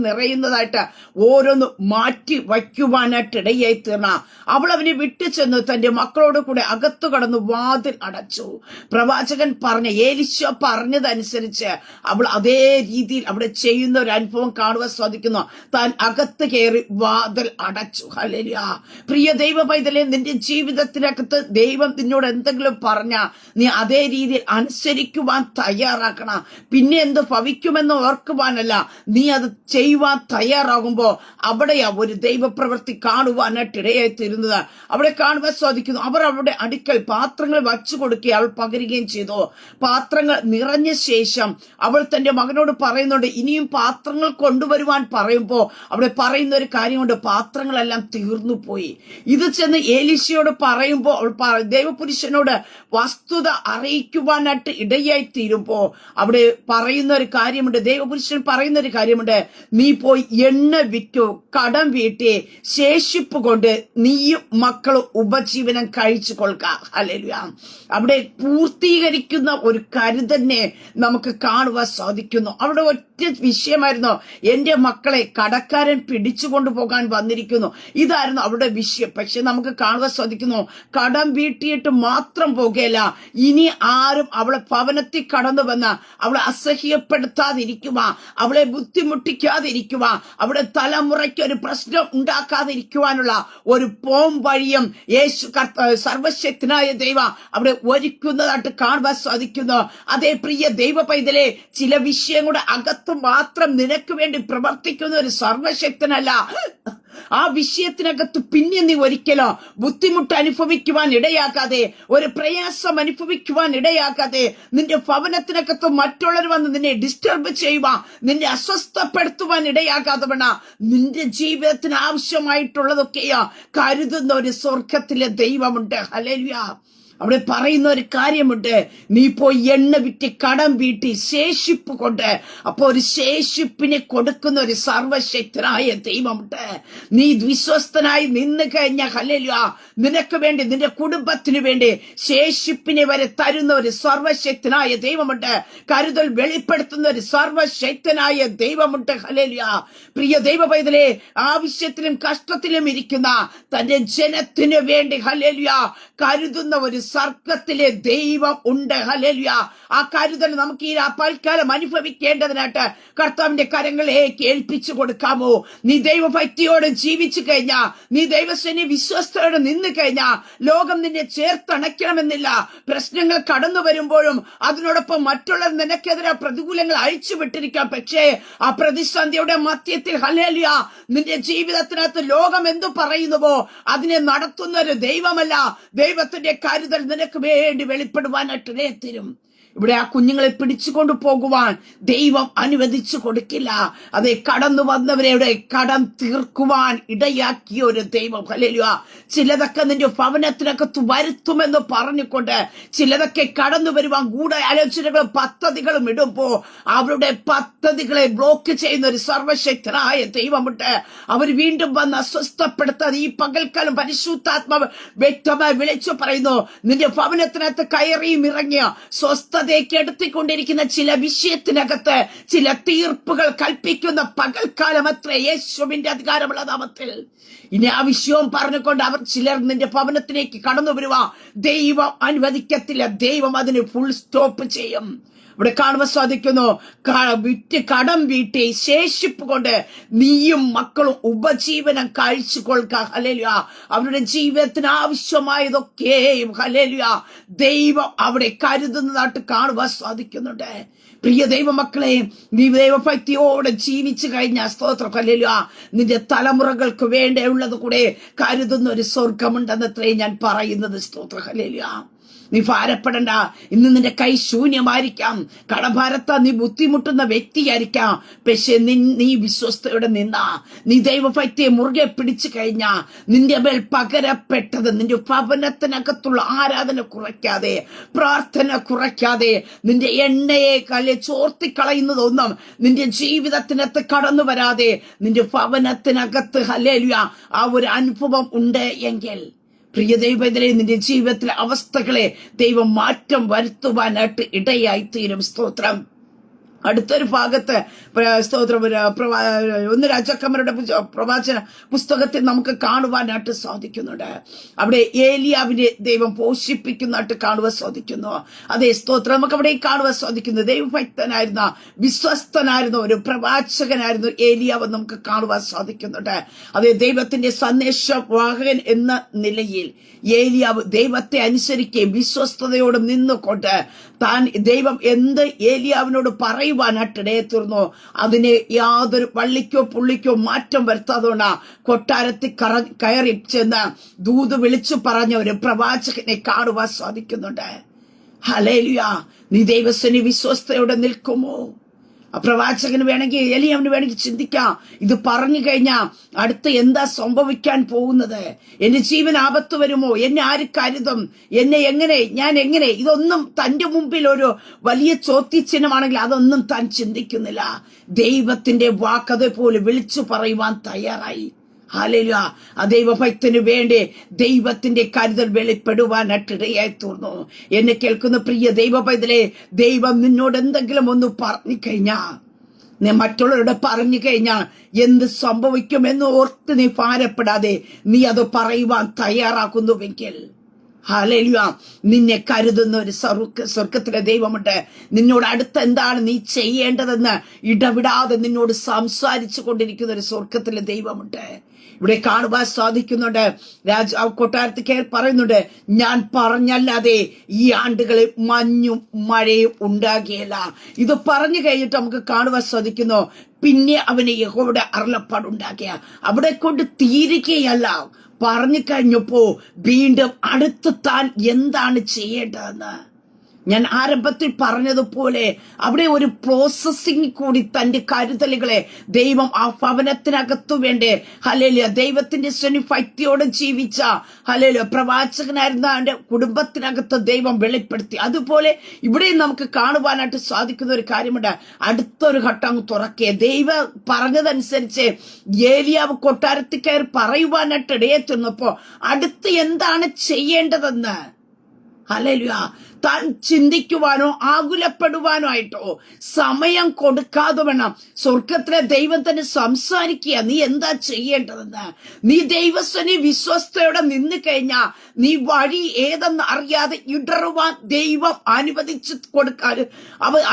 നിറയുന്നതായിട്ട് ഓരോന്ന് മാറ്റി വയ്ക്കുവാനായിട്ട് ഇടയായി തീർന്ന അവൾ അവനെ വിട്ടു ചെന്ന് തന്റെ മക്കളോട് കൂടെ അകത്ത് കടന്ന് വാതിൽ അടച്ചു. പ്രവാചകൻ എലീശ പറഞ്ഞതനുസരിച്ച് അവൾ അതേ രീതിയിൽ അവിടെ ചെയ്യുന്ന ഒരു അനുഭവം കാണുവാൻ സാധിക്കുന്നു. താൻ അകത്ത് കയറി വാതിൽ അടച്ചു. ഹല്ലേലൂയ. പ്രിയ ദൈവ പൈതലേ, നിന്റെ ജീവിതത്തിനകത്ത് ദൈവം നിന്നോട് എന്തെങ്കിലും പറഞ്ഞ നീ അതേ രീതിയിൽ അനുസരിക്കുവാൻ തയ്യാറാക്കണം. പിന്നെ എന്ത് ഭവിക്കുമെന്ന് ഓർക്കുവാനല്ല, നീ അത് ചെയ്യുവാൻ തയ്യാറാകുമ്പോ അവിടെയാ ഒരു ദൈവപ്രവൃത്തി കാണുവാനായിട്ട് ഇടയായി തീരുന്നത്. അവിടെ കാണുവാൻ സാധിക്കുന്നു. അവർ അവരുടെ അടുക്കൽ പാത്രങ്ങൾ വച്ചു കൊടുക്കുകയും അവൾ പകരുകയും ചെയ്തു. പാത്രങ്ങൾ നിറഞ്ഞ ശേഷം അവൾ തന്റെ മകനോട് പറയുന്നുണ്ട്, ഇനിയും പാത്രങ്ങൾ കൊണ്ടുവരുവാൻ പറയുമ്പോ അവിടെ പറയുന്ന ഒരു കാര്യമുണ്ട്, പാത്രങ്ങളെല്ലാം തീർന്നു പോയി. ഇത് ചെന്ന് എലീശയോട് പറയുമ്പോ അവൾ ദൈവപുരുഷനോട് വസ്തുത അറിയിക്കുവാനായിട്ട് ഇടയായി തീരുമ്പോ അവിടെ പറയുന്ന ഒരു കാര്യമുണ്ട്, ദൈവപുരുഷൻ പറയുന്ന ഒരു കാര്യമുണ്ട്, നീ പോയി എണ്ണ വിറ്റു കടം വീട്ടി ശേഷിപ്പ് കൊണ്ട് നീയും മക്കളും ഉപജീവനം കഴിച്ചു കൊള്ളുക. ഹല്ലേലൂയ. അവിടെ പൂർത്തീകരിക്കുന്ന ഒരു കരുതന്നെ നമുക്ക് കാണുവാൻ സാധിക്കുന്നു. അവിടെ ഒറ്റ വിഷയമായിരുന്നു, എന്റെ മക്കളെ കടക്കാരൻ പിടിച്ചുകൊണ്ടു പോകാൻ വന്നിരിക്കുന്നു. ഇതായിരുന്നു അവരുടെ വിഷയം. പക്ഷെ നമുക്ക് കാണുവാൻ സാധിക്കുന്നു, കടം വീട്ടിയിട്ട് മാത്രം പോകുകയല്ല, ഇനി ആരും അവളെ ഭവനത്തിൽ കടന്നു വന്ന് അവളെ അസഹ്യപ്പെടുത്താതിരിക്കുക, അവളെ ബുദ്ധിമുട്ടിക്കാതിരിക്കുക, അവിടെ തലമുറയ്ക്ക് ഒരു പ്രശ്നം ഉണ്ടാക്കാതിരിക്കുവാനുള്ള ഒരു പോം വഴിയും സർവശക്തനായ ദൈവം അവിടെ ഒരുക്കുന്നതായിട്ട് കാണുവാൻ സാധിക്കുന്നു. അതേ പ്രിയ ദൈവ പൈതലേ, ചില വിഷയങ്ങളുടെ അകത്ത് മാത്രം നിനക്ക് വേണ്ടി പ്രവർത്തിക്കുന്ന ഒരു സർവശക്തനല്ല. ആ വിഷയത്തിനകത്ത് പിന്നെ നീ ഒരിക്കലോ ബുദ്ധിമുട്ട് അനുഭവിക്കുവാൻ ഇടയാക്കാതെ, ഒരു പ്രയാസം അനുഭവിക്കുവാൻ ഇടയാക്കാതെ, നിന്റെ ഭവനത്തിനകത്ത് മറ്റുള്ളവർ വന്ന് നിന്നെ ഡിസ്റ്റർബ് ചെയ്യുവാൻ, നിന്നെ അസ്വസ്ഥപ്പെടുത്തുവാൻ ഇടയാക്കാതെ വേണം നിന്റെ ജീവിതത്തിന് ആവശ്യമായിട്ടുള്ളതൊക്കെയോ കരുതുന്ന ഒരു സ്വർഗത്തിലെ ദൈവമുണ്ട്. ഹല്ലേലൂയ. അവിടെ പറയുന്ന ഒരു കാര്യമുണ്ട്, നീ പോയി എണ്ണ വിറ്റ് കടം വീട്ടി ശേഷിപ്പ് കൊണ്ട്, അപ്പൊ ഒരു ശേഷിപ്പിനെ കൊടുക്കുന്ന ഒരു സർവശക്തനായ ദൈവമുണ്ട്. നീ വിശ്വസ്തനായി നിന്ന് കഴിഞ്ഞ ഹല്ലേലൂയ, നിനക്ക് വേണ്ടി നിന്റെ കുടുംബത്തിന് വേണ്ടി ശേഷിപ്പിനെ വരെ തരുന്ന ഒരു സർവശക്തനായ ദൈവമുണ്ട്. കരുതൽ വെളിപ്പെടുത്തുന്ന ഒരു സർവശക്തനായ ദൈവമുണ്ട്. ഹല്ലേലൂയ. പ്രിയ ദൈവ പൈതലേ, ആവശ്യത്തിലും കഷ്ടത്തിലും ഇരിക്കുന്ന തന്റെ ജനത്തിന് വേണ്ടി ഹല്ലേലൂയ കരുതുന്ന ഒരു സ്വർഗത്തിലെ ദൈവം ഉണ്ട്. ഹല്ലേലൂയ. ആ കരുതൽ നമുക്ക് ഈ പൽക്കാലം അനുഭവിക്കേണ്ടതിനായിട്ട് കർത്താവിന്റെ കരങ്ങളിലേക്ക് ഏൽപ്പിച്ചു കൊടുക്കാമോ? നീ ദൈവഭക്തിയോടെ ജീവിച്ചു കഴിഞ്ഞാ, നീ ദൈവസേന വിശ്വസ്തയോടെ നിന്ന് കഴിഞ്ഞാ, ലോകം നിന്നെ ചേർത്തണയ്ക്കണമെന്നില്ല. പ്രശ്നങ്ങൾ കടന്നു വരുമ്പോഴും അതിനോടൊപ്പം മറ്റുള്ളവർ നിനക്കെതിരെ പ്രതികൂലങ്ങൾ അഴിച്ചുവിട്ടിരിക്കാം. പക്ഷേ ആ പ്രതിസന്ധിയുടെ മധ്യത്തിൽ ഹല്ലേലൂയ നിന്റെ ജീവിതത്തിനകത്ത് ലോകം എന്തു പറയുന്നുവോ അതിനെ നടത്തുന്ന ഒരു ദൈവമല്ല, ദൈവത്തിന്റെ കരുതൽ നിനക്ക് വേണ്ടി വെളിപ്പെടുവാനായിട്ട് തരും. ഇവിടെ ആ കുഞ്ഞുങ്ങളെ പിടിച്ചുകൊണ്ടു പോകുവാൻ ദൈവം അനുവദിച്ചു കൊടുക്കില്ല. അതെ, കടന്നു വന്നവരെ കടം തീർക്കുവാൻ ഇടയാക്കിയ ഒരു ദൈവം. ഹല്ലേലൂയ. ചിലതൊക്കെ നിന്റെ ഭവനത്തിനകത്ത് വരുത്തുമെന്ന് പറഞ്ഞുകൊണ്ട് ചിലതൊക്കെ കടന്നു വരുവാൻ ഗൂഢാലോചനകളും പദ്ധതികളും ഇടുമ്പോ അവരുടെ പദ്ധതികളെ ബ്ലോക്ക് ചെയ്യുന്ന ഒരു സർവശക്തനായ ദൈവമുണ്ട്. അവർ വീണ്ടും വന്ന് അസ്വസ്ഥപ്പെടുത്താതെ ഈ പകൽക്കാലം പരിശുദ്ധാത്മാവ് വ്യക്തമായി വിളിച്ചു പറയുന്നു, നിന്റെ ഭവനത്തിനകത്ത് കയറിയും ഇറങ്ങിയ സ്വസ്ഥതയ്ക്ക് എടുത്തിക്കൊണ്ടിരിക്കുന്ന ചില വിഷയത്തിനകത്ത് ചില തീർപ്പുകൾ കൽപ്പിക്കുന്ന പകൽക്കാലം അത്ര യേശുവിന്റെ അധികാരമുള്ള നാമത്തിൽ ഇനി ആ വിഷയവും പറഞ്ഞുകൊണ്ട് അവർ ചിലർ നിന്റെ ഭവനത്തിലേക്ക് കടന്നു വരുവാ ദൈവം അനുവദിക്കത്തില്ല. ദൈവം അതിന് ഫുൾ സ്റ്റോപ്പ് ചെയ്യും. ഇവിടെ കാണുവാൻ സാധിക്കുന്നു, കടം വീട്ടി ശേഷിപ്പ് കൊണ്ട് നീയും മക്കളും ഉപജീവനം കഴിച്ചു കൊള്ളുക. ഹല്ലേലൂയ. അവരുടെ ജീവിതത്തിന് ആവശ്യമായതൊക്കെയും ഹല്ലേലൂയ ദൈവം അവിടെ കരുതുന്നതായിട്ട് കാണുവാൻ സാധിക്കുന്നുണ്ട്. പ്രിയ ദൈവമക്കളെ, നീ ദൈവഭക്തിയോടെ ജീവിച്ചു കഴിഞ്ഞ സ്തോത്രം ഹല്ലേലൂയ നിന്റെ തലമുറകൾക്ക് വേണ്ടിയുള്ളത് കൂടെ കരുതുന്ന ഒരു സ്വർഗമുണ്ടെന്നത്രേ ഞാൻ പറയുന്നത്. സ്തോത്രം ഹല്ലേലൂയ. നീ ഭാരപ്പെടണ്ട. ഇന്ന് നിന്റെ കൈ ശൂന്യമായിരിക്കാം, കടഭാരത്താ നീ ബുദ്ധിമുട്ടുന്ന വ്യക്തിയായിരിക്കാം. പക്ഷെ നീ വിശ്വസ്തയോടെ നിന്ന, നീ ദൈവഭക്തിയെ മുറുകെ പിടിച്ചു കഴിഞ്ഞ, നിന്റെ മേൽ പകരപ്പെട്ടത് നിന്റെ ഭവനത്തിനകത്തുള്ള ആരാധന കുറയ്ക്കാതെ, പ്രാർത്ഥന കുറയ്ക്കാതെ, നിന്റെ എണ്ണയെ ചോർത്തിക്കളയുന്നതൊന്നും നിന്റെ ജീവിതത്തിനകത്ത് കടന്നു വരാതെ നിന്റെ ഭവനത്തിനകത്ത് ഹല്ലേലൂയ ആ ഒരു അനുഭവം ഉണ്ട് എങ്കിൽ, പ്രിയ ദൈവത്തിലെ നിന്റെ ജീവിതത്തിലെ അവസ്ഥകളെ ദൈവം മാറ്റം വരുത്തുവാനായിട്ട് ഇടയായി തീരും. സ്തോത്രം. അടുത്തൊരു ഭാഗത്ത് സ്തോത്രം 1 രാജാക്കന്മാരുടെ പ്രവാചന പുസ്തകത്തിൽ നമുക്ക് കാണുവാനായിട്ട് സാധിക്കുന്നുണ്ട്. അവിടെ ഏലിയാവിനെ ദൈവം പോഷിപ്പിക്കുന്നതായിട്ട് കാണുവാൻ സാധിക്കുന്നു. അതേ സ്തോത്രം, നമുക്ക് അവിടെ കാണുവാൻ സാധിക്കുന്നു. ദൈവഭക്തനായിരുന്ന വിശ്വസ്തനായിരുന്ന ഒരു പ്രവാചകനായിരുന്നു ഏലിയാവ് നമുക്ക് കാണുവാൻ സാധിക്കുന്നുണ്ട്. അതേ ദൈവത്തിന്റെ സന്ദേശവാഹകൻ എന്ന നിലയിൽ ഏലിയാവ് ദൈവത്തെ അനുസരിക്കുകയും വിശ്വസ്തയോട് നിന്നുകൊണ്ട് താൻ ദൈവം എന്ത് ഏലിയാവിനോട് പറയുവാനായിട്ട് ഇടയെ തീർന്നു അതിനെ യാതൊരു വള്ളിക്കോ പുള്ളിക്കോ മാറ്റം വരുത്താതുകൊണ്ട് കൊട്ടാരത്തിൽ കയറി ചെന്ന് ദൂത് വിളിച്ചു പറഞ്ഞ ഒരു പ്രവാചകനെ കാണുവാൻ സാധിക്കുന്നുണ്ട്. ഹല്ലേലൂയ. നീ ദൈവസേന വിശ്വസ്തയോടെ നിൽക്കുമോ? ആ പ്രവാചകന് വേണമെങ്കിൽ, ഏലിയാവിന് വേണമെങ്കിൽ ചിന്തിക്കാം, ഇത് പറഞ്ഞു കഴിഞ്ഞാൽ അടുത്ത് എന്താ സംഭവിക്കാൻ പോകുന്നത്? എന്റെ ജീവൻ ആപത്ത് വരുമോ? എന്നെ ആര് കരുതും? ഞാൻ എങ്ങനെ? ഇതൊന്നും തന്റെ മുമ്പിൽ ഒരു വലിയ ചോദ്യചിഹ്നമാണെങ്കിൽ അതൊന്നും താൻ ചിന്തിക്കുന്നില്ല. ദൈവത്തിന്റെ വാക്കതേപോലെ വിളിച്ചു പറയുവാൻ തയ്യാറായി. ഹല്ലേലൂയ. ആ ദൈവഭക്തന് വേണ്ടി ദൈവത്തിന്റെ കരുതൽ വെളിപ്പെടുവാനായിട്ട് ഇടയായി തീർന്നു. എന്നെ കേൾക്കുന്ന പ്രിയ ദൈവഭക്തരെ, ദൈവം നിന്നോട് എന്തെങ്കിലും ഒന്ന് പറഞ്ഞു കഴിഞ്ഞാ, നീ മറ്റുള്ളവരോട് പറഞ്ഞു കഴിഞ്ഞാൽ എന്ത് സംഭവിക്കുമെന്ന് ഓർത്ത് നീ ഭാരപ്പെടാതെ നീ അത് പറയുവാൻ തയ്യാറാക്കുന്നുവെങ്കിൽ, ഹല്ലേലൂയ, നിന്നെ കരുതുന്ന ഒരു സ്വർഗത്തിലെ ദൈവമുണ്ട്. നിന്നോട് അടുത്ത് എന്താണ് നീ ചെയ്യേണ്ടതെന്ന് ഇടവിടാതെ നിന്നോട് സംസാരിച്ചു കൊണ്ടിരിക്കുന്ന ഒരു സ്വർഗത്തിലെ ദൈവമുണ്ട്. ഇവിടെ കാണുവാൻ സാധിക്കുന്നുണ്ട്. രാജാവ് കൊട്ടാരത്തിൽ കയറി പറയുന്നുണ്ട്, ഞാൻ പറഞ്ഞല്ലാതെ ഈ ആണ്ടുകളിൽ മഞ്ഞും മഴയും ഉണ്ടാകുകയില്ല. ഇത് പറഞ്ഞു കഴിഞ്ഞിട്ട് നമുക്ക് കാണുവാൻ സാധിക്കുന്നു, പിന്നെ അവന് യഹോവയുടെ അരുളപ്പാടുണ്ടാക്കിയ അവിടെ കൊണ്ട് തീരുകയല്ല, പറഞ്ഞു കഴിഞ്ഞപ്പോ വീണ്ടും അടുത്ത് താൻ എന്താണ് ചെയ്യേണ്ടതെന്ന്. ഞാൻ ആരംഭത്തിൽ പറഞ്ഞതുപോലെ അവിടെ ഒരു പ്രോസസ്സിംഗ് കൂടി തന്റെ കരുതലുകളെ ദൈവം ആ ഭവനത്തിനകത്തു വേണ്ടി ഹല്ലേലൂയ ദൈവത്തിന്റെ ഭക്തിയോടെ ജീവിച്ച ഹല്ലേലൂയ പ്രവാചകനായിരുന്ന അവന്റെ കുടുംബത്തിനകത്ത് ദൈവം വെളിപ്പെടുത്തി. അതുപോലെ ഇവിടെ നമുക്ക് കാണുവാനായിട്ട് സാധിക്കുന്ന ഒരു കാര്യമുണ്ട്. അടുത്തൊരു ഘട്ടം തുറക്കേ ദൈവം പറഞ്ഞതനുസരിച്ച് ഏലിയാവ് കൊട്ടാരത്തിൽ കയറി പറയുവാനായിട്ട് ഇടയെത്തുന്നപ്പോ അടുത്ത് എന്താണ് ചെയ്യേണ്ടതെന്ന് ഹല്ലേലൂയ താൻ ചിന്തിക്കുവാനോ ആകുലപ്പെടുവാനോ ആയിട്ടോ സമയം കൊടുക്കാതെ വേണം സ്വർഗത്തിലെ ദൈവം തന്നെ സംസാരിക്കുക, നീ എന്താ ചെയ്യേണ്ടതെന്ന്. നീ ദൈവസ്ഥനെ വിശ്വസ്തയോടെ നിന്ന് കഴിഞ്ഞാൽ നീ വഴി ഏതെന്ന് അറിയാതെ ഇടറുവാൻ ദൈവം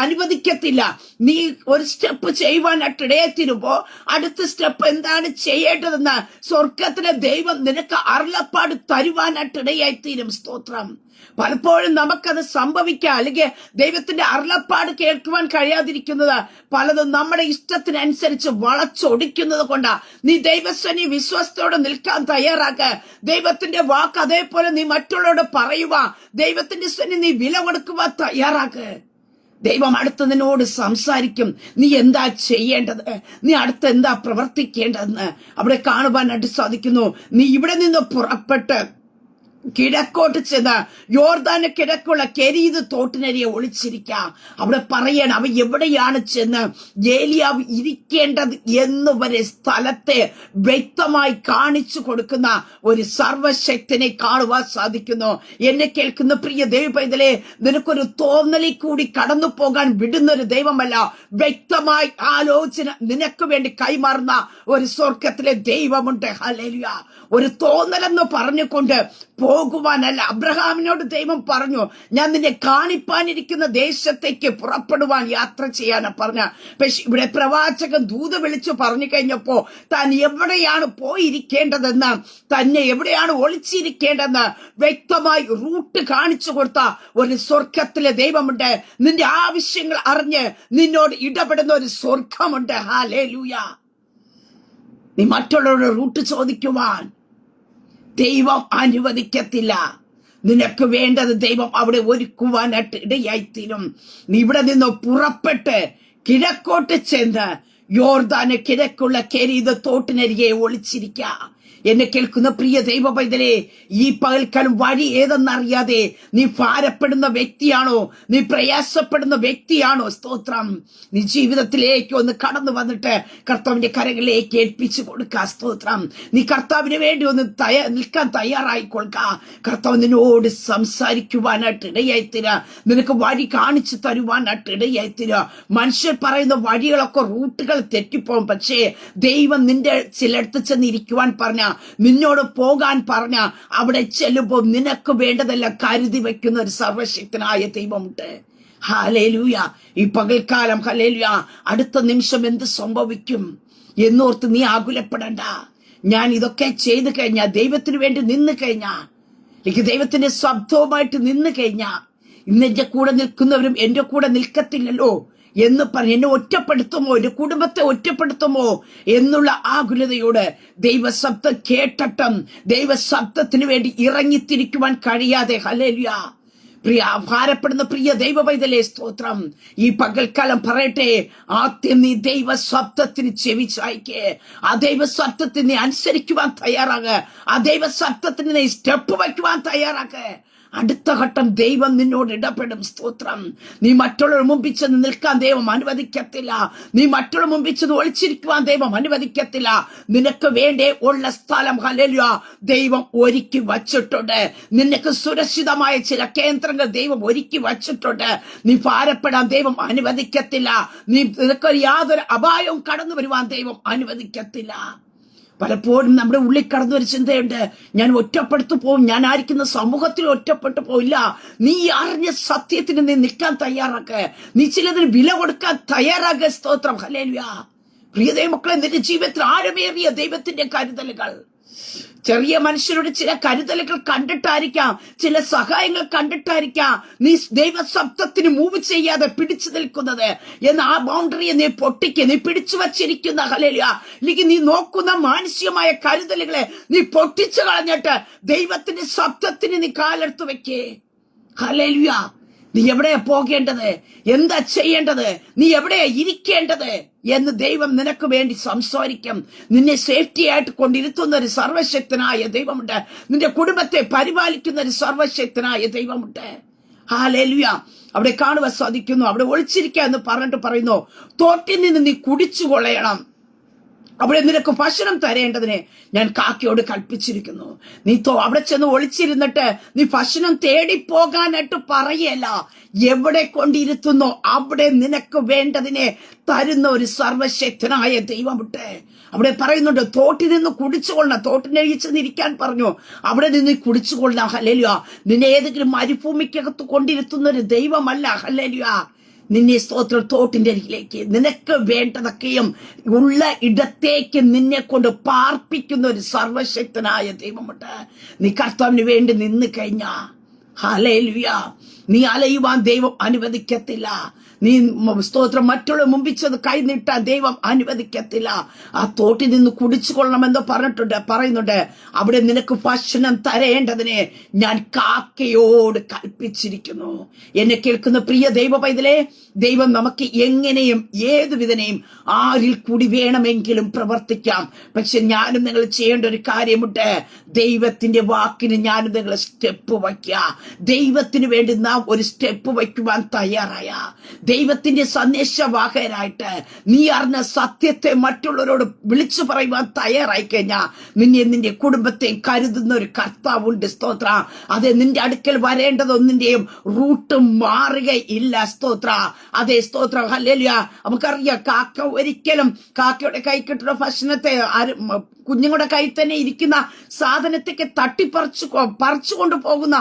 അനുവദിക്കത്തില്ല. നീ ഒരു സ്റ്റെപ്പ് ചെയ്യുവാനായിട്ട് ഇടയെത്തിരുമ്പോ അടുത്ത സ്റ്റെപ്പ് എന്താണ് ചെയ്യേണ്ടതെന്ന് സ്വർഗത്തിലെ ദൈവം നിനക്ക് അരുളപ്പാട് തരുവാനായിട്ട് ഇടയായിത്തീരും. സ്തോത്രം. പലപ്പോഴും നമുക്കത് സംഭവിക്കാം, അല്ലെങ്കിൽ ദൈവത്തിന്റെ അരുളപ്പാട് കേൾക്കുവാൻ കഴിയാതിരിക്കുന്നത് പലതും നമ്മുടെ ഇഷ്ടത്തിനനുസരിച്ച് വളച്ചൊടിക്കുന്നത് കൊണ്ടാ. നീ ദൈവസ്ഥനെ വിശ്വസ്തയോടെ നിൽക്കാൻ തയ്യാറാക്ക്. ദൈവത്തിന്റെ വാക്ക് അതേപോലെ നീ മറ്റുള്ളവരോട് പറയുക. ദൈവത്തിന്റെ സ്ഥനെ നീ വില കൊടുക്കുവാൻ തയ്യാറാക്ക്. ദൈവം അടുത്ത് നിന്നോട് സംസാരിക്കും. നീ എന്താ ചെയ്യേണ്ടത്, നീ അടുത്ത് എന്താ പ്രവർത്തിക്കേണ്ടതെന്ന് അവിടെ കാണുവാനായിട്ട് സാധിക്കുന്നു. നീ ഇവിടെ നിന്ന് പുറപ്പെട്ട് കിഴക്കോട്ട് ചെന്ന് യോർദാന് കിഴക്കുള്ള കെരീത് തോട്ടിനരിയെ ഒളിച്ചിരിക്കാം. അവിടെ പറയണം അവ എവിടെയാണ് ചെന്ന് ഏലിയാവ് ഇരിക്കേണ്ടത് എന്ന് വരെ സ്ഥലത്തെ വ്യക്തമായി കാണിച്ചു കൊടുക്കുന്ന ഒരു സർവശക്തനെ കാണുവാൻ സാധിക്കുന്നു. എന്നെ കേൾക്കുന്ന പ്രിയ ദൈവപൈതലേ, നിനക്കൊരു തോന്നലിൽ കൂടി കടന്നു പോകാൻ വിടുന്നൊരു ദൈവമല്ല, വ്യക്തമായി ആലോചന നിനക്ക് വേണ്ടി കൈമാറുന്ന ഒരു സ്വർഗത്തിലെ ദൈവമുണ്ട്. ഹല്ലേലൂയ. ഒരു തോന്നലെന്ന് പറഞ്ഞുകൊണ്ട് പോകുവാനല്ല. അബ്രഹാമിനോട് ദൈവം പറഞ്ഞു, ഞാൻ നിന്നെ കാണിപ്പാനിരിക്കുന്ന ദേശത്തേക്ക് പുറപ്പെടുവാൻ യാത്ര ചെയ്യാനാ പറഞ്ഞ. പക്ഷെ ഇവിടെ പ്രവാചകൻ ദൂത് വിളിച്ചു പറഞ്ഞു കഴിഞ്ഞപ്പോ താൻ എവിടെയാണ് പോയിരിക്കേണ്ടതെന്ന്, തന്നെ എവിടെയാണ് ഒളിച്ചിരിക്കേണ്ടതെന്ന് വ്യക്തമായി റൂട്ട് കാണിച്ചു കൊടുത്ത ഒരു സ്വർഗത്തിലെ ദൈവമുണ്ട്. നിന്റെ ആവശ്യങ്ങൾ അറിഞ്ഞ് നിന്നോട് ഇടപെടുന്ന ഒരു സ്വർഗമുണ്ട്. ഹല്ലേലൂയ. നീ മറ്റുള്ളവരുടെ റൂട്ട് ചോദിക്കുവാൻ ദൈവം അനുവദിക്കത്തില്ല. നിനക്ക് വേണ്ടത് ദൈവം അവിടെ ഒരുക്കുവാനായിട്ട് ഇടയായിത്തീരും. നീ ഇവിടെ നിന്ന് പുറപ്പെട്ട് കിഴക്കോട്ട് ചെന്ന് യോർദാന് കിഴക്കുള്ള കെരീത് തോട്ടിനരികെ ഒളിച്ചിരിക്ക. എന്നെ കേൾക്കുന്ന പ്രിയ ദൈവ പൈതലേ, ഈ പകൽക്കാലം വഴി ഏതെന്നറിയാതെ നീ ഭാരപ്പെടുന്ന വ്യക്തിയാണോ? നീ പ്രയാസപ്പെടുന്ന വ്യക്തിയാണോ? സ്തോത്രം. നീ ജീവിതത്തിലേക്ക് ഒന്ന് കടന്നു വന്നിട്ട് കർത്താവിന്റെ കരങ്ങളിലേക്ക് ഏൽപ്പിച്ചു കൊടുക്ക. സ്തോത്രം. നീ കർത്താവിന് വേണ്ടി ഒന്ന് നിൽക്കാൻ തയ്യാറായിക്കൊള്ളുക. കർത്താവ് നിന്നോട് സംസാരിക്കുവാനായിട്ട് ഇടയായിത്തീര. നിനക്ക് വഴി കാണിച്ചു തരുവാനായിട്ട് ഇടയായിത്തീര. മനുഷ്യർ പറയുന്ന വഴികളൊക്കെ റൂട്ടുകൾ തെറ്റിപ്പോകും. പക്ഷേ ദൈവം നിന്റെ ചിലടത്ത് ചെന്നിരിക്കുവാൻ പറഞ്ഞ, നിന്നോട് പോകാൻ പറഞ്ഞ, അവിടെ ചെല്ലുമ്പോൾ നിനക്ക് വേണ്ടതെല്ലാം കരുതി വെക്കുന്ന ഒരു സർവശക്തനായ ദൈവമുണ്ട്. ഹല്ലേലൂയ. ഈ പകൽക്കാലം ഹല്ലേലൂയ, അടുത്ത നിമിഷം എന്ത് സംഭവിക്കും എന്നോർത്ത് നീ ആകുലപ്പെടണ്ട. ഞാൻ ഇതൊക്കെ ചെയ്തു കഴിഞ്ഞാ, ദൈവത്തിന് വേണ്ടി നിന്ന് കഴിഞ്ഞാ, എനിക്ക് ദൈവത്തിന്റെ ശബ്ദവുമായിട്ട് നിന്ന് കഴിഞ്ഞാ, ഇന്ന് എന്റെ കൂടെ നിൽക്കുന്നവരും എന്റെ കൂടെ നിൽക്കത്തില്ലല്ലോ എന്ന് പറഞ്ഞ് എന്നെ ഒറ്റപ്പെടുത്തുമോ, എന്റെ കുടുംബത്തെ ഒറ്റപ്പെടുത്തുമോ എന്നുള്ള ആകുലതയോട് ദൈവശബ്ദം കേട്ടിട്ടും ദൈവശബ്ദത്തിന് വേണ്ടി ഇറങ്ങിത്തിരിക്കുവാൻ കഴിയാതെ ഹല്ലേലൂയ ഭാരപ്പെടുന്ന പ്രിയ ദൈവ പൈതലേ, സ്തോത്രം. ഈ പകൽക്കാലം പറയട്ടെ, ആദ്യം നീ ദൈവശബ്ദത്തിന് ചെവി ചായ്ക്ക്. ആ ദൈവശബ്ദത്തിന് നീ അനുസരിക്കുവാൻ തയ്യാറാക. ആ ദൈവശബ്ദത്തിന് നീ സ്റ്റെപ്പ് വയ്ക്കുവാൻ തയ്യാറാക. അടുത്ത ഘട്ടം ദൈവം നിന്നോട് ഇടപെടും. സ്തോത്രം. നീ മറ്റുള്ളവർ മുമ്പിൽ ചെന്ന് നിൽക്കാൻ ദൈവം അനുവദിക്കത്തില്ല. നീ മറ്റുള്ളവർ മുമ്പിൽ ചെന്ന് ഒളിച്ചിരിക്കുവാൻ ദൈവം അനുവദിക്കത്തില്ല. നിനക്ക് വേണ്ടേ ഉള്ള സ്ഥലം ഹല്ലേലൂയ ദൈവം ഒരുക്കി വച്ചിട്ടുണ്ട്. നിനക്ക് സുരക്ഷിതമായ ചില കേന്ദ്രങ്ങൾ ദൈവം ഒരുക്കി വച്ചിട്ടുണ്ട്. നീ ഭാരപ്പെടാൻ ദൈവം അനുവദിക്കത്തില്ല. നിനക്ക് യാതൊരു അപായവും കടന്നു വരുവാൻ ദൈവം അനുവദിക്കത്തില്ല. പലപ്പോഴും നമ്മുടെ ഉള്ളിൽ കടന്നു ഒരു ചിന്തയുണ്ട്, ഞാൻ ഒറ്റപ്പെടുത്തു പോവും, ഞാൻ ആയിരിക്കുന്ന സമൂഹത്തിൽ ഒറ്റപ്പെട്ടു പോയില്ല. നീ അറിഞ്ഞ സത്യത്തിന് നീ നിൽക്കാൻ തയ്യാറാക്ക്. നീ ചിലതിന് വില കൊടുക്കാൻ തയ്യാറാക്കുക. സ്തോത്രം. ഹല്ലേലൂയ. പ്രിയ ദൈവമക്കളെ, നിന്റെ ജീവിതത്തിൽ ആഴമേറിയ ദൈവത്തിന്റെ കരുതലുകൾ, ചെറിയ മനുഷ്യരുടെ ചില കരുതലുകൾ കണ്ടിട്ടായിരിക്കാം, ചില സഹായങ്ങൾ കണ്ടിട്ടായിരിക്കാം നീ ദൈവശബ്ദത്തിന് മൂവ് ചെയ്യാതെ പിടിച്ചു നിൽക്കുന്നത്. എന്ന് ആ ബൗണ്ടറിയെ നീ പൊട്ടിക്ക്. നീ പിടിച്ചു വച്ചിരിക്കുന്ന ഹല്ലേലൂയ അല്ലെങ്കിൽ നീ നോക്കുന്ന മാനുഷികമായ കരുതലുകളെ നീ പൊട്ടിച്ചു കളഞ്ഞിട്ട് ദൈവത്തിന്റെ ശബ്ദത്തിന് നീ കാലെടുത്ത് വെക്കേ. ഹല്ലേലൂയ. നീ എവിടെയാ പോകേണ്ടത്, എന്താ ചെയ്യേണ്ടത്, നീ എവിടെയാ ഇരിക്കേണ്ടത് എന്ന് ദൈവം നിനക്ക് വേണ്ടി സംസാരിക്കും. നിന്നെ സേഫ്റ്റി ആയിട്ട് കൊണ്ടിരുത്തുന്ന ഒരു സർവശക്തനായ ദൈവമുണ്ട്. നിന്റെ കുടുംബത്തെ പരിപാലിക്കുന്ന ഒരു സർവശക്തനായ ദൈവമുണ്ട്. ഹല്ലേലൂയ. അവിടെ കാണുവാൻ സാധിക്കുന്നു. അവിടെ ഒളിച്ചിരിക്കുക എന്ന് പറഞ്ഞിട്ട് പറയുന്നു, തോട്ടിൽ നിന്ന് നീ കുടിച്ചു കൊള്ളണം. അവിടെ നിനക്ക് ഭക്ഷണം തരേണ്ടതിനെ ഞാൻ കാക്കയോട് കൽപ്പിച്ചിരിക്കുന്നു. നീ അവിടെ ചെന്ന് ഒളിച്ചിരുന്നിട്ട് നീ ഭക്ഷണം തേടിപ്പോകാനായിട്ട് പറയല്ല. എവിടെ കൊണ്ടിരുത്തുന്നോ അവിടെ നിനക്ക് വേണ്ടതിനെ തരുന്ന ഒരു സർവശക്തനായ ദൈവമുണ്ട്. അവിടെ പറയുന്നുണ്ട്, തോട്ടിൽ നിന്ന് കുടിച്ചുകൊള്ളണം. തോട്ടിനരികിൽ ചെന്നിരിക്കാൻ പറഞ്ഞു, അവിടെ നിന്ന് കുടിച്ചുകൊള്ളണം. ഹല്ലേലൂയ. നിന്നെ ഏതെങ്കിലും മരുഭൂമിക്കകത്ത് കൊണ്ടിരുത്തുന്ന ഒരു ദൈവമല്ല. ഹല്ലേലൂയ. നിന്നെ സ്തോത്രം തോട്ടിന്റെ അരികിലേക്ക് നിനക്ക് വേണ്ടതൊക്കെയും ഉള്ള ഇടത്തേക്ക് നിന്നെ കൊണ്ട് പാർപ്പിക്കുന്ന ഒരു സർവശക്തനായ ദൈവമുണ്ട്. നീ കർത്താവിന് വേണ്ടി നിന്ന് കഴിഞ്ഞാ ഹല്ലേലൂയ നീ അലയുവാൻ ദൈവം അനുവദിക്കത്തില്ല. നീ സ്തോത്രം മറ്റുള്ള മുമ്പിൽ ചെന്ന് കൈ നീട്ടാൻ ദൈവം അനുവദിക്കത്തില്ല. ആ തോട്ടിൽ നിന്ന് കുടിച്ചു കൊള്ളണമെന്ന് പറയുന്നുണ്ട്. അവിടെ നിനക്ക് ഭക്ഷണം തരേണ്ടതിനെ ഞാൻ കാക്കയോട് കൽപ്പിച്ചിരിക്കുന്നു. എന്നെ കേൾക്കുന്ന പ്രിയ ദൈവ പൈതലേ, ദൈവം നമുക്ക് എങ്ങനെയും ഏതു വിധനെയും ആരിൽ കൂടി വേണമെങ്കിലും പ്രവർത്തിക്കാം. പക്ഷെ ഞാനും നിങ്ങൾ ചെയ്യേണ്ട ഒരു കാര്യമുണ്ട്. ദൈവത്തിന്റെ വാക്കിന് ഞാനും നിങ്ങൾ സ്റ്റെപ്പ് വയ്ക്കുക. ദൈവത്തിന് വേണ്ടി നാം ഒരു സ്റ്റെപ്പ് വയ്ക്കുവാൻ തയ്യാറായ ദൈവത്തിന്റെ സന്ദേശവാഹകരായിട്ട് നീ അറിഞ്ഞ സത്യത്തെ മറ്റുള്ളവരോട് വിളിച്ചു പറയുവാൻ തയ്യാറായി കഴിഞ്ഞാൽ നിന്റെ കുടുംബത്തെ കരുതുന്ന ഒരു കർത്താവുണ്ട്. സ്തോത്ര. അതെ, നിന്റെ അടുക്കൽ വരേണ്ടതൊന്നിന്റെയും റൂട്ട് മാറുകയില്ല. സ്തോത്ര. അതെ, സ്തോത്ര. ഹല്ലേലൂയ. നമുക്കറിയാം, കാക്ക ഒരിക്കലും കാക്കയുടെ കൈ കിട്ടുന്ന ഭക്ഷണത്തെ കുഞ്ഞുങ്ങളുടെ കയ്യിൽ തന്നെ ഇരിക്കുന്ന സാധനത്തേക്ക് പറിച്ചു കൊണ്ടുപോകുന്ന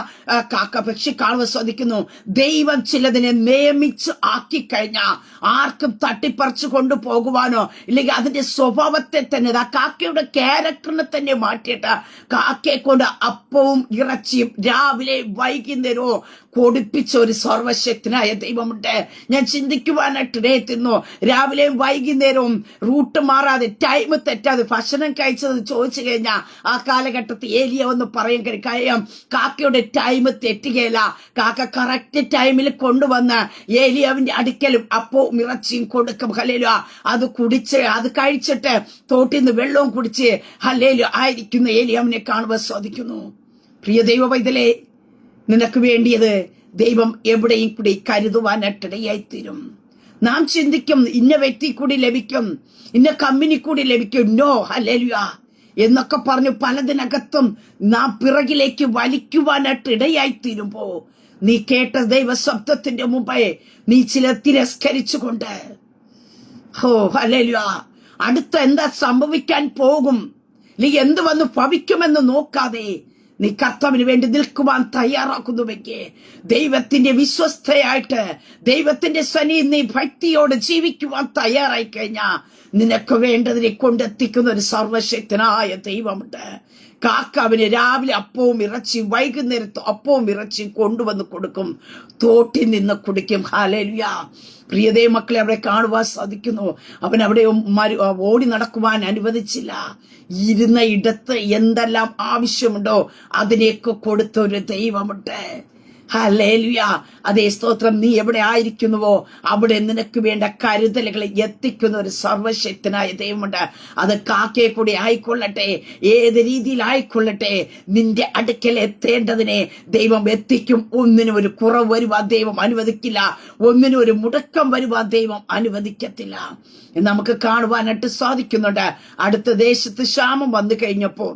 കാക്ക പക്ഷി കാണുവാൻ സാധിക്കുന്നു. ദൈവം ചിലതിനെ നിയമിച്ച് ആക്കി കഴിഞ്ഞാൽ ആർക്കും തട്ടിപ്പറിച്ചു കൊണ്ടുപോകുവാനോ ഇല്ലെങ്കിൽ അതിന്റെ സ്വഭാവത്തെ തന്നെ ആ കാക്കയുടെ ക്യാരക്ടറിനെ തന്നെ മാറ്റിയിട്ട് കാക്കയെ കൊണ്ട് അപ്പവും ഇറച്ചിയും രാവിലെ വൈകുന്നേരവും കൊടുപ്പിച്ച ഒരു സർവശക്തനായ ദൈവമുണ്ട്. ഞാൻ ചിന്തിക്കുവാനായിട്ട് ഇടയെത്തുന്നു. രാവിലെയും വൈകുന്നേരവും റൂട്ട് മാറാതെ ടൈം തെറ്റാതെ ഭക്ഷണം കഴിച്ചത് ചോദിച്ചു കഴിഞ്ഞാൽ ആ കാലഘട്ടത്തിൽ ഏലിയ ഒന്ന് പറയാൻ കാര്യം കാക്കയുടെ ടൈം തെറ്റുകയില്ല. കാക്ക കറക്റ്റ് ടൈമിൽ കൊണ്ടുവന്ന് ഏലിയാവിന്റെ അടുക്കലും അപ്പവും ഇറച്ചിയും കൊടുക്കും. ഹല്ലേലൂയ. അത് കുടിച്ച് അത് കഴിച്ചിട്ട് തോട്ടിൽ നിന്ന് വെള്ളവും കുടിച്ച് ഹല്ലേലൂയ ആയിരിക്കുന്ന ഏലിയാവിനെ കാണുവാൻ സാധിക്കുന്നു. പ്രിയ ദൈവ പൈതലേ, നിനക്ക് വേണ്ടിയത് ദൈവം എവിടെയും കൂടി കരുതുവാനായിട്ടിടയായിത്തീരും. നാം ചിന്തിക്കും ഇന്ന വ്യക്തി കൂടി ലഭിക്കും, ഇന്ന കമ്പനി കൂടി ലഭിക്കും, നോ ഹല്ലേലൂയ എന്നൊക്കെ പറഞ്ഞു പലതിനകത്തും നാം പിറകിലേക്ക് വലിക്കുവാനായിട്ട് ഇടയായിത്തീരുമ്പോ നീ കേട്ട ദൈവശബ്ദത്തിന്റെ മുമ്പേ നീ ചില തിരസ്കരിച്ചുകൊണ്ട് ഹല്ലേലൂയ അടുത്ത എന്താ സംഭവിക്കാൻ പോകും, നീ എന്ത് വന്ന് ഭവിക്കുമെന്ന് നോക്കാതെ നീ കർത്താവിന് വേണ്ടി നിൽക്കുവാൻ തയ്യാറാക്കുന്നുവെങ്കിൽ, ദൈവത്തിന്റെ വിശ്വസ്തയായിട്ട് ദൈവത്തിന്റെ സന്നിധിയിൽ നീ ഭക്തിയോട് ജീവിക്കുവാൻ തയ്യാറായി കഴിഞ്ഞാൽ നിനക്ക് വേണ്ടതിനെ കൊണ്ടെത്തിക്കുന്ന ഒരു സർവശക്തനായ ദൈവമുണ്ട്. കാക്കാവിന് രാവിലെ അപ്പവും ഇറച്ചിയും വൈകുന്നേരത്ത് അപ്പവും ഇറച്ചിയും കൊണ്ടുവന്ന് കൊടുക്കും, തോട്ടിൽ നിന്ന് കുടിക്കും. ഹല്ലേലൂയ. പ്രിയതേ മക്കളെ അവിടെ കാണുവാൻ സാധിക്കുന്നു. അവൻ അവിടെ ഓടി നടക്കുവാൻ അനുവദിച്ചില്ല. ഇരുന്ന ഇടത്ത് എന്തെല്ലാം ആവശ്യമുണ്ടോ അതിനെയൊക്കെ കൊടുത്ത ഒരു ദൈവമുണ്ട്. ഹല്ലേലൂയ. അതേ സ്തോത്രം. നീ എവിടെ ആയിരിക്കുന്നുവോ അവിടെ നിനക്ക് വേണ്ട കരുതലുകൾ എത്തിക്കുന്ന ഒരു സർവശക്തനായ ദൈവമുണ്ട്. അത് കാക്കയെ കൂടി ആയിക്കൊള്ളട്ടെ, ഏത് രീതിയിൽ ആയിക്കൊള്ളട്ടെ, നിന്റെ അടുക്കൽ എത്തേണ്ടതിനെ ദൈവം എത്തിക്കും. ഒന്നിനും ഒരു കുറവ് വരുവാൻ ദൈവം അനുവദിക്കില്ല, ഒന്നിനും ഒരു മുടക്കം വരുവാൻ ദൈവം അനുവദിക്കത്തില്ല. നമുക്ക് കാണുവാനായിട്ട് സാധിക്കുന്നുണ്ട്. അടുത്ത ദേശത്ത് ക്ഷാമം വന്നു കഴിഞ്ഞപ്പോ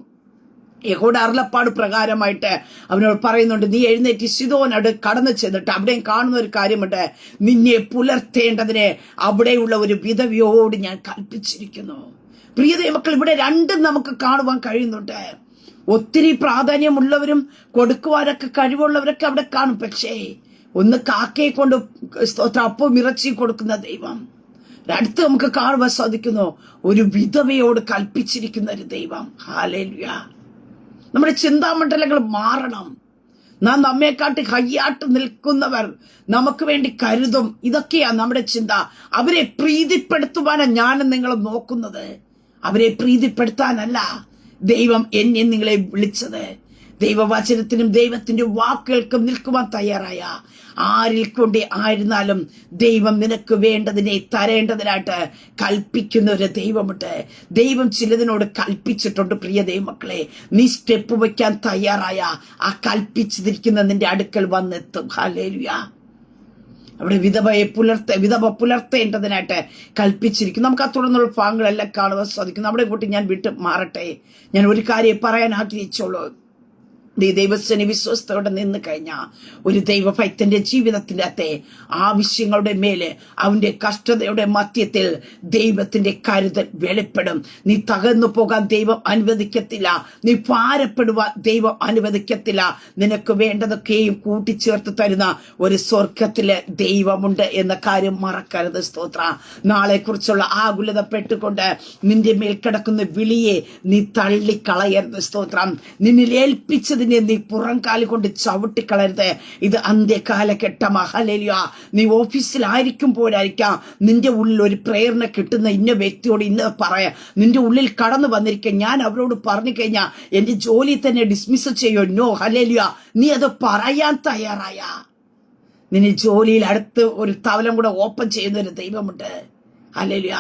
യഹോവയുടെ അരുളപ്പാട് പ്രകാരമായിട്ട് അവനോട് പറയുന്നുണ്ട്, നീ എഴുന്നേറ്റ് സിദോനോട് കടന്നു ചെന്നിട്ട് അവിടെയും കാണുന്ന ഒരു കാര്യമുണ്ട്, നിന്നെ പുലർത്തേണ്ടതിന് അവിടെയുള്ള ഒരു വിധവയോട് ഞാൻ കൽപ്പിച്ചിരിക്കുന്നു. പ്രിയതേ മക്കൾ, ഇവിടെ രണ്ടും നമുക്ക് കാണുവാൻ കഴിയുന്നുണ്ട്. ഒത്തിരി പ്രാധാന്യമുള്ളവരും കൊടുക്കുവാനൊക്കെ കഴിവുള്ളവരൊക്കെ അവിടെ കാണും. പക്ഷേ ഒന്ന് കാക്കയെ കൊണ്ട് അപ്പവും ഇറച്ചി കൊടുക്കുന്ന ദൈവം, അടുത്ത് നമുക്ക് കാണുവാൻ സാധിക്കുന്നു ഒരു വിധവയോട് കൽപ്പിച്ചിരിക്കുന്ന ഒരു ദൈവം. ഹല്ലേലൂയ. നമ്മുടെ ചിന്താമണ്ഡലങ്ങൾ മാറണം. നാം നമ്മെക്കാട്ടി ഹയ്യാട്ട് നിൽക്കുന്നവർ നമുക്ക് വേണ്ടി കരുതും. ഇതൊക്കെയാ നമ്മുടെ ചിന്ത. അവരെ പ്രീതിപ്പെടുത്തുവാനാണ് ഞാനും നിങ്ങളും നോക്കുന്നത്, അവരെ പ്രീതിപ്പെടുത്താനല്ല ദൈവം എന്നെ നിങ്ങളെ വിളിച്ചത്. ദൈവവചനത്തിനും ദൈവത്തിന്റെ വാക്കുകൾക്കും നിൽക്കുവാൻ തയ്യാറായ ആരിൽ കൊണ്ട് ആയിരുന്നാലും ദൈവം നിനക്ക് വേണ്ടതിനെ തരേണ്ടതിനായിട്ട് കൽപ്പിക്കുന്ന ഒരു ദൈവമുണ്ട്. ദൈവം ചിലതിനോട് കൽപ്പിച്ചിട്ടുണ്ട്. പ്രിയ ദൈവമക്കളെ, നീ സ്റ്റെപ്പ് വയ്ക്കാൻ തയ്യാറായ ആ കൽപ്പിച്ചിരിക്കുന്ന നിന്റെ അടുക്കൽ വന്നെത്തും. ഹല്ലേലൂയ. അവിടെ വിധവ പുലർത്തേണ്ടതിനായിട്ട് കൽപ്പിച്ചിരിക്കും. നമുക്ക് ആ തുടർന്നുള്ള ഭാഗങ്ങളെല്ലാം കാണുവാൻ സാധിക്കുന്നു. അവിടെ കൂട്ടി ഞാൻ വിട്ട് മാറട്ടെ. ഞാൻ ഒരു കാര്യം പറയാൻ ആഗ്രഹിച്ചോളൂ. ദൈവസ്ഥന് വിശ്വസ്തയോടെ നിന്ന് കഴിഞ്ഞാൽ ഒരു ദൈവഭക്തന്റെ ജീവിതത്തിന്റെ അകത്തെ ആവശ്യങ്ങളുടെ മേല് അവന്റെ കഷ്ടതയുടെ മധ്യത്തിൽ ദൈവത്തിന്റെ കരുതൽ വെളിപ്പെടും. നീ തകർന്നു പോകാൻ ദൈവം അനുവദിക്കത്തില്ല, നീ ഭാരപ്പെടുവാൻ ദൈവം അനുവദിക്കത്തില്ല. നിനക്ക് വേണ്ടതൊക്കെയും കൂട്ടിച്ചേർത്ത് തരുന്ന ഒരു സ്വർഗത്തിലെ ദൈവമുണ്ട് എന്ന കാര്യം മറക്കരുത്. സ്തോത്ര. നാളെ കുറിച്ചുള്ള ആകുലതപ്പെട്ടുകൊണ്ട് നിന്റെ മേൽ കിടക്കുന്ന വിളിയെ നീ തള്ളിക്കളയരുത്. സ്തോത്രം. നിന്നിൽ ഏൽപ്പിച്ചത് നീ പുറം കാലി കൊണ്ട് ചവിട്ടിക്കളരുത്. ഇത് അന്ത്യകാലഘട്ടമാ. ഹല്ലേലൂയ. നീ ഓഫീസിലായിരിക്കുമ്പോഴായിരിക്കാം നിന്റെ ഉള്ളിൽ ഒരു പ്രേരണ കിട്ടുന്ന ഇന്ന വ്യക്തിയോട് ഇന്ന പറയാം, നിന്റെ ഉള്ളിൽ കടന്നു വന്നിരിക്കുക. ഞാൻ അവരോട് പറഞ്ഞു കഴിഞ്ഞാൽ എന്റെ ജോലി തന്നെ ഡിസ്മിസ് ചെയ്യോ? നോ. ഹല്ലേലൂയ. നീ അത് പറയാൻ തയ്യാറായ നിന്നെ ജോലിയിൽ അടുത്ത് ഒരു തവലം കൂടെ ഓപ്പൺ ചെയ്യുന്ന ഒരു ദൈവമുണ്ട്. ഹല്ലേലൂയ.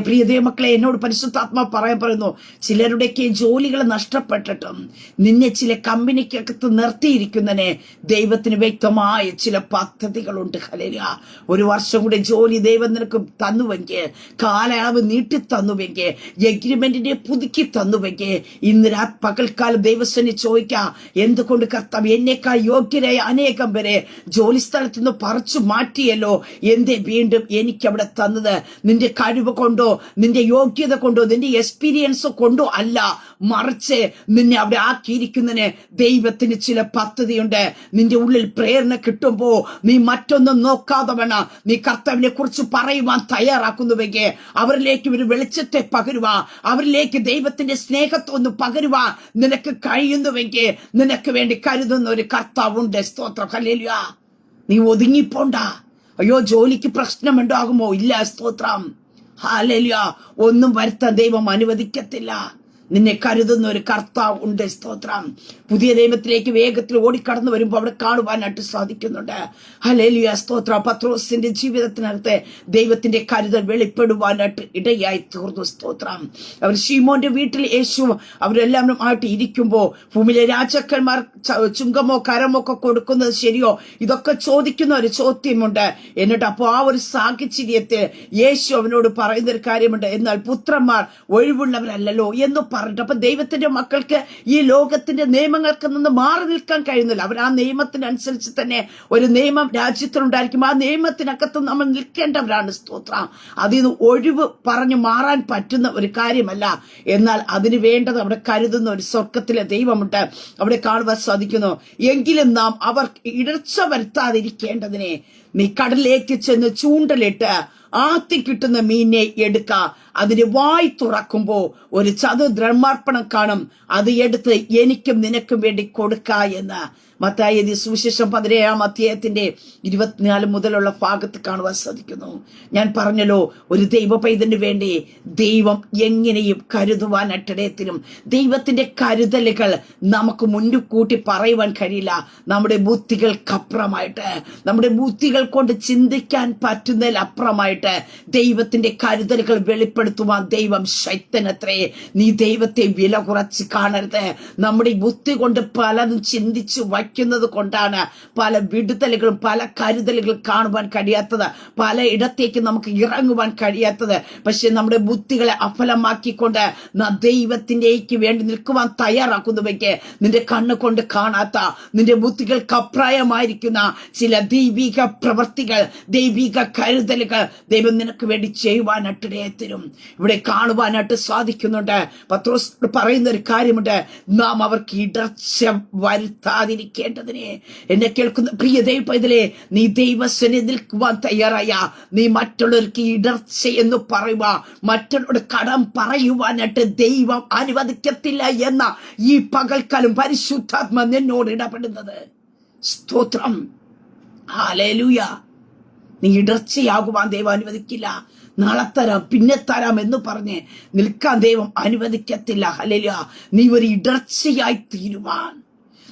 പ്രിയ ദൈവമക്കളെ, എന്നോട് പരിശുദ്ധാത്മാവ് പറയുന്നു, ചിലരുടെയൊക്കെ ജോലികൾ നഷ്ടപ്പെട്ടിട്ടും നിന്നെ ചില കമ്പനിക്കകത്ത് നിർത്തിയിരിക്കുന്നതിന് ദൈവത്തിന് വ്യക്തമായ ചില പദ്ധതികളുണ്ട്. ഹല്ലേലൂയ. ഒരു വർഷം കൂടെ ജോലി ദൈവം നിനക്ക് തന്നുവെങ്കിൽ, കാലയളവ് നീട്ടി തന്നുവെങ്കിൽ, എഗ്രിമെന്റിനെ പുതുക്കി തന്നുവെങ്കിൽ, ഇന്ന് പകൽക്കാലം ദൈവസ്ഥനെ ചോദിക്കാം, എന്തുകൊണ്ട് കർത്താവ് എന്നേക്കാൾ യോഗ്യരായ അനേകം പേരെ ജോലി സ്ഥലത്ത് നിന്ന് പറിച്ചു മാറ്റിയല്ലോ, എന്തേ വീണ്ടും എനിക്ക് അവിടെ തന്നത്? നിന്റെ കഴിവ് കൊണ്ടോ നിന്റെ യോഗ്യത കൊണ്ടോ നിന്റെ എക്സ്പീരിയൻസ് കൊണ്ടോ അല്ല, മറിച്ച് നിന്നെ അവിടെ ആക്കിയിരിക്കുന്നതിന് ദൈവത്തിന് ചില പദ്ധതിയുണ്ട്. നിന്റെ ഉള്ളിൽ പ്രേരണ കിട്ടുമ്പോ നീ മറ്റൊന്നും നോക്കാതെ വേണം നീ കർത്താവിനെ കുറിച്ച് പറയുവാൻ തയ്യാറാക്കുന്നുവെങ്കിൽ അവരിലേക്ക് ഒരു വെളിച്ചത്തെ പകരുവാ, അവരിലേക്ക് ദൈവത്തിന്റെ സ്നേഹത്തെ ഒന്ന് പകരുവാ നിനക്ക് കഴിയുന്നുവെങ്കിൽ നിനക്ക് വേണ്ടി കരുതുന്ന ഒരു കർത്താവുണ്ട്. സ്തോത്രം. ഹല്ലേലൂയ. നീ ഒതുങ്ങിപ്പോണ്ട. അയ്യോ ജോലിക്ക് പ്രശ്നമുണ്ടാകുമോ? ഇല്ല. സ്തോത്രം. ഹല്ലേലൂയ. ഒന്നും വരുത്താൻ ദൈവം അനുവദിക്കത്തില്ല. നിന്നെ കരുതുന്ന ഒരു കർത്താവ് ഉണ്ട്. സ്തോത്രം. പുതിയ നിയമത്തിലേക്ക് വേഗത്തിൽ ഓടിക്കടന്നു വരുമ്പോൾ അവിടെ കാണുവാനായിട്ട് സാധിക്കുന്നുണ്ട്. ഹല്ലേലൂയ, സ്തോത്രം. പത്രോസിന്റെ ജീവിതത്തിനകത്ത് ദൈവത്തിന്റെ കരുതൽ വെളിപ്പെടുവാനായിട്ട് ഇടയായി തീർന്നു. സ്തോത്രം. അവർ ശീമോന്റെ വീട്ടിൽ യേശു അവരെല്ലാവരും ആയിട്ട് ഇരിക്കുമ്പോൾ ഭൂമിയിലെ രാജാക്കന്മാർ ചുങ്കമോ കരമോ ഒക്കെ കൊടുക്കുന്നത് ശരിയോ, ഇതൊക്കെ ചോദിക്കുന്ന ഒരു ചോദ്യമുണ്ട്. എന്നിട്ട് അപ്പോൾ ആ ഒരു സാഹചര്യത്തിൽ യേശു അവനോട് പറയുന്ന ഒരു കാര്യമുണ്ട്, എന്നാൽ പുത്രന്മാർ ഒഴിവുള്ളവരല്ലോ എന്ന് പറഞ്ഞിട്ട്. അപ്പൊ ദൈവത്തിന്റെ മക്കൾക്ക് ഈ ലോകത്തിന്റെ നിയമങ്ങൾക്ക് നിന്ന് മാറി നിൽക്കാൻ കഴിയുന്നില്ല. അവർ ആ നിയമത്തിനനുസരിച്ച് തന്നെ ഒരു നിയമം രാജ്യത്തിലുണ്ടായിരിക്കും. ആ നിയമത്തിനകത്ത് നമ്മൾ നിൽക്കേണ്ടവരാണ്. സ്തോത്രം. അതിൽ നിന്ന് ഒഴിവ് പറഞ്ഞു മാറാൻ പറ്റുന്ന ഒരു കാര്യമല്ല. എന്നാൽ അതിന് വേണ്ടത് അവിടെ കരുതുന്ന ഒരു സ്വർഗത്തിലെ ദൈവമുണ്ട്. അവിടെ കാണുവാൻ സാധിക്കുന്നു. എങ്കിലും നാം അവർ ഇടർച്ച വരുത്താതിരിക്കേണ്ടതിനെ നീ കടലിലേക്ക് ചെന്ന് ചൂണ്ടലിട്ട് ആദ്യം കിട്ടുന്ന മീനെ എടുക്ക. അതിന് വായി തുറക്കുമ്പോ ഒരു ദ്രഹ്മാർപ്പണം കാണും. അത് എടുത്ത് എനിക്കും നിനക്കും വേണ്ടി കൊടുക്ക എന്ന് മത്തായി സുവിശേഷം 17-ാം അധ്യായത്തിന്റെ 24 മുതലുള്ള ഭാഗത്ത് കാണുവാൻ സാധിക്കുന്നു. ഞാൻ പറഞ്ഞല്ലോ, ഒരു ദൈവ പൈതന് വേണ്ടി ദൈവം എങ്ങനെയും കരുതുവാനായിട്ടിടയത്തിനും ദൈവത്തിന്റെ കരുതലുകൾ നമുക്ക് മുൻകൂട്ടി പറയുവാൻ കഴിയില്ല. നമ്മുടെ ബുദ്ധികൾക്കപ്പുറമായിട്ട്, നമ്മുടെ ബുദ്ധികൾ കൊണ്ട് ചിന്തിക്കാൻ പറ്റുന്നതിലപ്പുറമായിട്ട് ദൈവത്തിന്റെ കരുതലുകൾ വെളിപ്പെടുത്തുവാൻ ദൈവം ശക്തനത്രേ. നീ ദൈവത്തെ വില കുറച്ച് കാണരുത്. നമ്മുടെ ബുദ്ധി കൊണ്ട് പലതും ചിന്തിച്ചു വയ്ക്കുന്നത് കൊണ്ടാണ് പല വിടുതലുകളും പല കരുതലുകളും കാണുവാൻ കഴിയാത്തത്, പല ഇടത്തേക്ക് നമുക്ക് ഇറങ്ങുവാൻ കഴിയാത്തത്. പക്ഷെ നമ്മുടെ ബുദ്ധികളെ അഫലമാക്കിക്കൊണ്ട് ദൈവത്തിന്റെക്ക് വേണ്ടി നിൽക്കുവാൻ തയ്യാറാക്കുന്നുവെങ്കിൽ നിന്റെ കണ്ണുകൊണ്ട് കാണാത്ത, നിന്റെ ബുദ്ധികൾക്ക് അപ്രായമായിരിക്കുന്ന ചില ദൈവിക പ്രവർത്തികൾ, ദൈവിക കരുതലുകൾ ദൈവം നിനക്ക് വേണ്ടി ചെയ്യുവാനായിട്ടിടയത്തിനും ഇവിടെ കാണുവാനായിട്ട് സാധിക്കുന്നുണ്ട്. പത്രോസ് പറയുന്ന ഒരു കാര്യമുണ്ട്, നാം അവർക്ക് ഇടർച്ച വരുത്താതിരിക്കേണ്ടതിനെ. എന്നെ കേൾക്കുന്ന പ്രിയ ദൈവ പൈതലേ, നീ ദൈവസന്നിധിയിൽ നിൽക്കുവാൻ തയ്യാറായ, നീ മറ്റുള്ളവർക്ക് ഇടർച്ച എന്ന് പറയുക, മറ്റുള്ളവരുടെ കടം പറയുവാനായിട്ട് ദൈവം അനുവദിക്കത്തില്ല എന്ന ഈ പകൽക്കാലം പരിശുദ്ധാത്മ നിന്നോട് ഇടപെടുന്നത്. സ്തോത്രം. ഹല്ലേലൂയ. നീ ഇടർച്ചയാകുവാൻ ദൈവം അനുവദിക്കില്ല. നാളെ തരാം, പിന്നെ തരാം എന്ന് പറഞ്ഞ് നിൽക്കാൻ ദൈവം അനുവദിക്കത്തില്ല. ഹല്ലേലൂയ. നീ ഒരു ഇടർച്ചയായി തീരുവാൻ,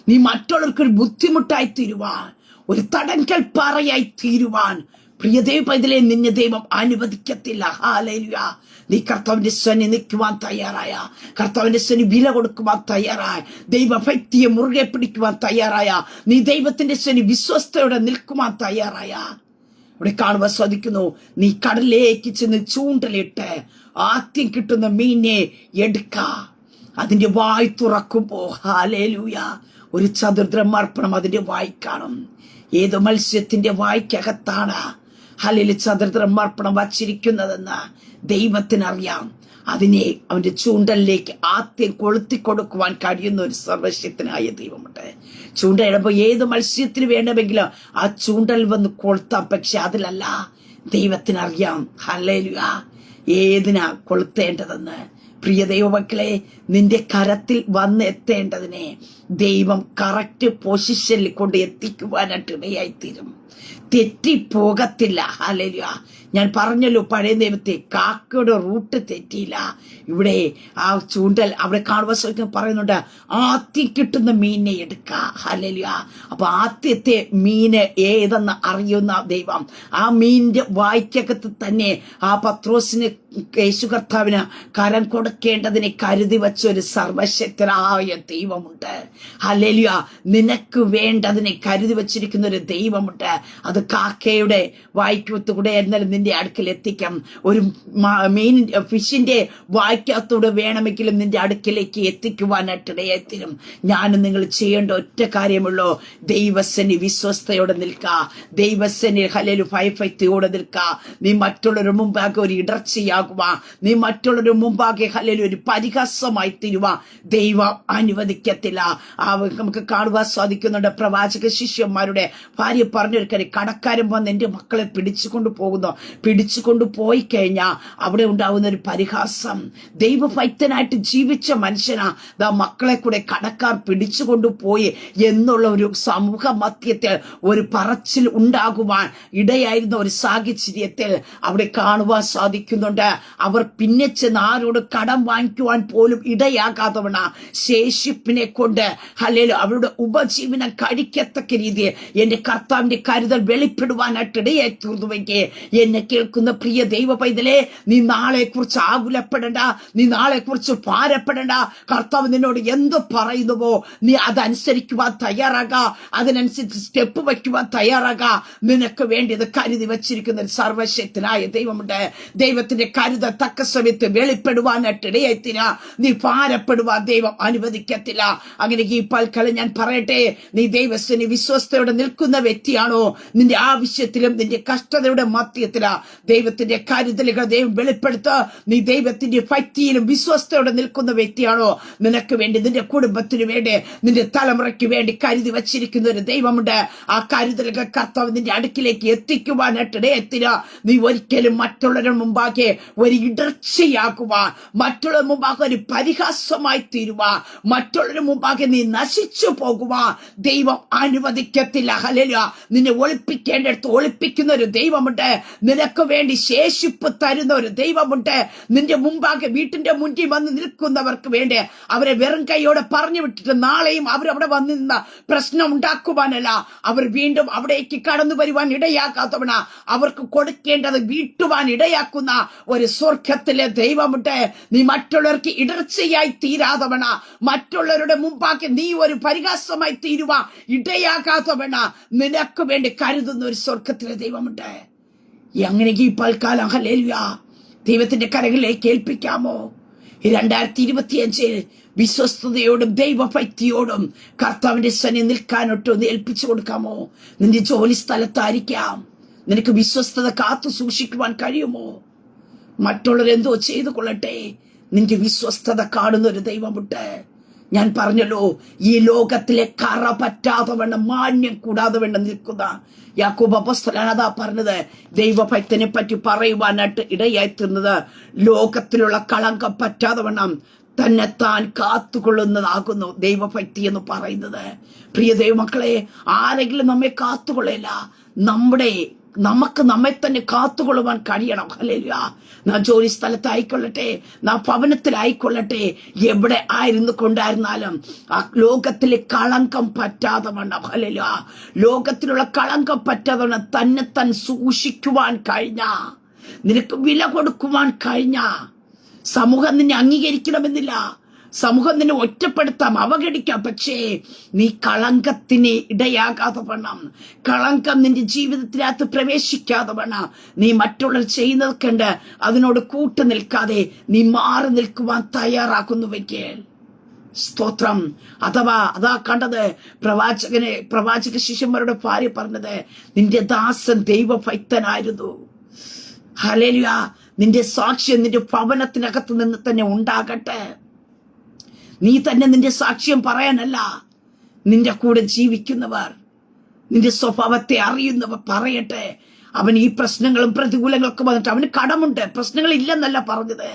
നീ മറ്റുള്ളവർക്കൊരു ബുദ്ധിമുട്ടായി തീരുവാൻ, ഒരു തടങ്കൽ പാറയായി തീരുവാൻ പ്രിയ ദൈവ പൈതലേ നിന്നെ ദൈവം അനുവദിക്കത്തില്ല. ഹല്ലേലൂയ. നീ കർത്താവിന്റെ സന്നിധിയിൽ നിൽക്കുവാൻ തയ്യാറായ, കർത്താവിന്റെ സന്നിധിയിൽ വില കൊടുക്കുവാൻ തയ്യാറായ, ദൈവഭക്തിയെ മുറുകെ പിടിക്കുവാൻ തയ്യാറായ, നീ ദൈവത്തിന്റെ സന്നിധിയിൽ വിശ്വസ്തയോടെ നിൽക്കുവാൻ തയ്യാറായ, ഇവിടെ കാണുവാൻ സാധിക്കുന്നു. നീ കടലിലേക്ക് ചെന്ന് ചൂണ്ടലിട്ട് ആദ്യം കിട്ടുന്ന മീനെ എടുക്ക. അതിന്റെ വായി തുറക്കുമ്പോ ഹല്ലേലൂയ ഒരു ദ്രഹ്മാർപ്പണം അതിന്റെ വായി കാണും. ഏത് മത്സ്യത്തിന്റെ വായ്ക്കകത്താണ് ഹല്ലേലൂയ ദ്രഹ്മാർപ്പണം വച്ചിരിക്കുന്നതെന്ന് ദൈവത്തിനറിയാം. അതിനെ അവന്റെ ചൂണ്ടലിലേക്ക് ആദ്യം കൊളുത്തി കൊടുക്കുവാൻ കഴിയുന്ന ഒരു സർവശക്തനായ ദൈവമുണ്ട്. ചൂണ്ടയിടുമ്പോ ഏത് മത്സ്യത്തിന് വേണമെങ്കിലും ആ ചൂണ്ടൽ വന്ന് കൊളുത്താം. പക്ഷെ അതിലല്ല, ദൈവത്തിനറിയാം ഹല്ലേലൂയ ഏതിനാ കൊളുത്തേണ്ടതെന്ന്. പ്രിയ ദൈവമക്കളെ, നിന്റെ കരത്തിൽ വന്ന് എത്തേണ്ടതിനെ ദൈവം കറക്റ്റ് പൊസിഷനിൽ കൊണ്ട് എത്തിക്കുവാനായിട്ട് ഇടയായിത്തീരും. തെറ്റിപ്പോകത്തില്ല. ഹല്ലേലൂയ. ഞാൻ പറഞ്ഞല്ലോ, പഴയ നിയമത്തെ കാക്കയുടെ റൂട്ട് തെറ്റിയില്ല. ഇവിടെ ആ ചൂണ്ടൽ അവിടെ കാണുവാൻ പറയുന്നുണ്ട്, ആദ്യം കിട്ടുന്ന മീനെ എടുക്ക. ഹല്ലേലൂയ. അപ്പൊ ആദ്യത്തെ മീന് ഏതെന്ന് അറിയുന്ന ദൈവം ആ മീനിന്റെ വായ്ക്കകത്ത് തന്നെ ആ പത്രോസിന് യേശു കർത്താവിന് കരം കൊടുക്കേണ്ടതിനെ കരുതി വച്ച ഒരു സർവശക്തനായ ദൈവമുണ്ട്. ഹല്ലേലൂയ. നിനക്ക് വേണ്ടതിനെ കരുതി വച്ചിരിക്കുന്ന ഒരു ദൈവമുണ്ട്. അത് കാക്കയുടെ വായ്ക്കകത്തൂടെ എന്നാലും നിന്റെ അടുക്കൽ എത്തിക്കാം. ഒരു മീൻ ഫിഷിന്റെ വായ്ക്കകത്തൂടെ വേണമെങ്കിലും നിന്റെ അടുക്കലേക്ക് എത്തിക്കുവാനായിട്ട് ഇടയായിത്തീരും. ഞാനും നിങ്ങൾ ചെയ്യേണ്ട ഒറ്റ കാര്യമുള്ളൂ, ദൈവസന്നിധി വിശ്വസ്തയോടെ നിൽക്ക, ദൈവസന്നിധി ഹല്ലേലൂയ ഭയഭക്തിയോടെ നിൽക്ക. നീ മറ്റുള്ളവരുടെ മുമ്പാകെ ഒരു ഇടർച്ചയാകുക, നീ മറ്റുള്ളവരുടെ മുമ്പാകെ ഹല്ലേലൂയ ഒരു പരിഹാസമായി തീരുക ദൈവം അനുവദിക്കത്തില്ല. നമുക്ക് കാണുവാൻ സാധിക്കുന്നുണ്ട്. പ്രവാചക ശിഷ്യന്മാരുടെ ഭാര്യ പറഞ്ഞൊരു ഒരു കാര്യം, കടക്കാരൻ വന്ന് എൻ്റെ മക്കളെ പിടിച്ചുകൊണ്ട് പോയി കഴിഞ്ഞാൽ അവിടെ ഉണ്ടാവുന്ന ഒരു പരിഹാസം. ദൈവഭക്തനായിട്ട് ജീവിച്ച മനുഷ്യനാ മക്കളെ കൂടെ കടക്കാർ പിടിച്ചുകൊണ്ട് പോയി എന്നുള്ള ഒരു സമൂഹ മധ്യത്തിൽ ഒരു പറച്ചിൽ ഉണ്ടാകുവാൻ ഇടയായിരുന്ന ഒരു സാഹചര്യത്തിൽ അവിടെ കാണുവാൻ സാധിക്കുന്നുണ്ട്. അവർ പിന്നെ ചെന്ന് ആരോട് കടം വാങ്ങിക്കുവാൻ പോലും ഇടയാകാത്തവണ ശേഷിപ്പിനെ കൊണ്ട് അവരുടെ ഉപജീവനം കഴിക്കത്തക്ക രീതിയിൽ എന്റെ കർത്താവിന്റെ കരുതൽ വെളിപ്പെടുവാനായിട്ട് ഇടയായി തീർന്നുവെങ്കിൽ എന്നെ കേൾക്കുന്ന പ്രിയ ദൈവ പൈതലേ, നീ നാളെ കുറിച്ച് ആകുലപ്പെടേണ്ട, നീ നാളെ കുറിച്ച് ഭാരപ്പെടേണ്ട. കർത്താവ് നിന്നോട് എന്ത് പറയുന്നുവോ നീ അതനുസരിക്കുവാൻ തയ്യാറാക, അതിനനുസരിച്ച് സ്റ്റെപ്പ് വയ്ക്കുവാൻ തയ്യാറാക. നിനക്ക് വേണ്ടി ഇത് കരുതി വച്ചിരിക്കുന്ന സർവശക്തനായ ദൈവമുണ്ട്. ദൈവത്തിന്റെ കരുതൽ തക്ക സമയത്ത് വെളിപ്പെടുവാനായിട്ട് ഇടയായിത്തില്ല. നീ ഭാരപ്പെടുവാൻ ദൈവം അനുവദിക്കത്തില്ല. അങ്ങനെ ഈ പൽക്കാലം ഞാൻ പറയട്ടെ, നീ ദൈവത്തിന് വിശ്വസ്തയോടെ നിൽക്കുന്ന വ്യക്തിയാണോ? നിന്റെ ആവശ്യത്തിലും നിന്റെ കഷ്ടതയുടെ മധ്യത്തില ദൈവത്തിന്റെ കരുതലുകൾ ദൈവം വെളിപ്പെടുത്ത നീ ദൈവത്തിന്റെ ഭക്തിയിലും വിശ്വസ്തയോടെ നിൽക്കുന്ന വ്യക്തിയാണോ? നിനക്ക് വേണ്ടി, നിന്റെ കുടുംബത്തിന് വേണ്ടി, നിന്റെ തലമുറയ്ക്ക് വേണ്ടി കരുതി വച്ചിരിക്കുന്ന ഒരു ദൈവമുണ്ട്. ആ കരുതലുകൾ കർത്താവ് നിന്റെ അടുക്കിലേക്ക് എത്തിക്കുവാനായിട്ട് ഇടയെത്തില്ല. നീ ഒരിക്കലും മറ്റുള്ളവരുടെ മുമ്പാകെ ഒരു ഇടർച്ചയാക്കുവാൻ, മറ്റുള്ളവരുടെ മുമ്പാകെ ഒരു പരിഹാസമായി തീരുവാൻ, മറ്റുള്ളവരുടെ മുമ്പാകെ നീ നശിച്ചു പോകുവാൻ ദൈവം അനുവദിക്കത്തില്ല. ഹല്ലേലൂയ. നിന്നെ ഒളിപ്പിക്കേണ്ടടുത്ത് ഒളിപ്പിക്കുന്ന ഒരു ദൈവമുണ്ട്. നിനക്ക് വേണ്ടി ശേഷിപ്പ് തരുന്ന ഒരു ദൈവമുണ്ട്. നിന്റെ മുമ്പാകെ വീട്ടിന്റെ മുന്നിൽ വന്ന് നിൽക്കുന്നവർക്ക് വേണ്ടി അവരെ വെറും കൈയോടെ പറഞ്ഞു വിട്ടിട്ട് നാളെയും അവരവിടെ വന്ന് നിന്ന് പ്രശ്നം ഉണ്ടാക്കുവാനല്ല, അവർ വീണ്ടും അവിടേക്ക് കടന്നു വരുവാൻ ഇടയാക്കാത്തവണ അവർക്ക് കൊടുക്കേണ്ടത് വീട്ടുവാൻ ഇടയാക്കുന്ന ഒരു സ്വർഗത്തിലെ ദൈവമുണ്ട്. നീ മറ്റുള്ളവർക്ക് ഇടർച്ചയായി തീരാതവണ, മറ്റുള്ളവരുടെ മുമ്പാകെ നീ ഒരു പരിഹാസമായി തീരുവാൻ ഇടയാകാത്തവണ നിനക്ക് വേണ്ടി കരുതുന്ന ഒരു സ്വർഗത്തിലെ ദൈവമുണ്ട്. അങ്ങനെ ഈ പൽക്കാലം ഹല്ലേലൂയ ദൈവത്തിന്റെ കരങ്ങളിലേക്ക് ഏൽപ്പിക്കാമോ? 2025 വിശ്വസ്തയോടും ദൈവഭക്തിയോടും കർത്താവിന്റെ സന്നി നിൽക്കാനൊട്ടൊന്ന് ഏൽപ്പിച്ചു കൊടുക്കാമോ? നിന്റെ ജോലി സ്ഥലത്തായിരിക്കാം, നിനക്ക് വിശ്വസ്തത കാത്തു സൂക്ഷിക്കുവാൻ കഴിയുമോ? മറ്റുള്ളവരെന്തോ ചെയ്തു കൊള്ളട്ടെ, നിന്റെ വിശ്വസ്തത കാണുന്ന ഒരു ദൈവമുണ്ട്. ഞാൻ പറഞ്ഞല്ലോ, ഈ ലോകത്തിലെ കറ പറ്റാതെ വണ്ണം, മാന്യം കൂടാതെ വണ്ണം നിൽക്കുന്ന യാക്കോബ് അപ്പോസ്തലൻ അതാ പറഞ്ഞത്. ദൈവഭക്തനെ പറ്റി പറയുവാനായിട്ട് ഇടയായിത്തീർന്നത് ലോകത്തിലുള്ള കളങ്കം പറ്റാതെ വണ്ണം തന്നെത്താൻ കാത്തുകൊള്ളുന്നതാകുന്നു ദൈവഭക്തി എന്ന് പറയുന്നത്. പ്രിയ ദൈവമക്കളെ, ആരെങ്കിലും നമ്മെ കാത്തുകൊള്ളില്ല, നമുക്ക് നമ്മെ തന്നെ കാത്തുകൊള്ളുവാൻ കഴിയണം. ഹല്ലേലൂയ. നാം ജോലി സ്ഥലത്തായിക്കൊള്ളട്ടെ, നാം ഭവനത്തിലായിക്കൊള്ളട്ടെ, എവിടെ ആയിരുന്നു കൊണ്ടായിരുന്നാലും ആ ലോകത്തിലെ കളങ്കം പറ്റാതെ വണ്ണം, ഹല്ലേലൂയ, ലോകത്തിലുള്ള കളങ്കം പറ്റാതെ വണ്ണം തന്നെത്താൻ സൂക്ഷിക്കുവാൻ കഴിഞ്ഞ, നിനക്ക് വില കൊടുക്കുവാൻ കഴിഞ്ഞ, സമൂഹം നിന്നെ അംഗീകരിക്കണമെന്നില്ല, സമൂഹം നിന്നെ ഒറ്റപ്പെടുത്താം, അവഗണിക്കാം, പക്ഷേ നീ കളങ്കത്തിന് ഇടയാകാതെ വേണം, കളങ്കം നിന്റെ ജീവിതത്തിനകത്ത് പ്രവേശിക്കാതെ വേണം, നീ മറ്റുള്ളവർ ചെയ്യുന്നത് കണ്ട് അതിനോട് കൂട്ടു നിൽക്കാതെ നീ മാറി നിൽക്കുവാൻ തയ്യാറാക്കുന്നുവെങ്കിൽ സ്തോത്രം. അതാ കണ്ടത് പ്രവാചക ശിഷ്യന്മാരുടെ ഭാര്യ പറഞ്ഞത്, നിന്റെ ദാസൻ ദൈവഭക്തനായിരുന്നു. ഹല്ലേലൂയ. നിന്റെ സാക്ഷ്യം നിന്റെ ഭവനത്തിനകത്ത് നിന്ന് തന്നെ ഉണ്ടാകട്ടെ. നീ തന്നെ നിന്റെ സാക്ഷ്യം പറയാനല്ല, നിന്റെ കൂടെ ജീവിക്കുന്നവർ, നിന്റെ സ്വഭാവത്തെ അറിയുന്നവർ പറയട്ടെ. അവൻ ഈ പ്രശ്നങ്ങളും പ്രതികൂലങ്ങളൊക്കെ വന്നിട്ട് അവന് കടമുണ്ട്, പ്രശ്നങ്ങൾ ഇല്ലെന്നല്ല പറഞ്ഞത്,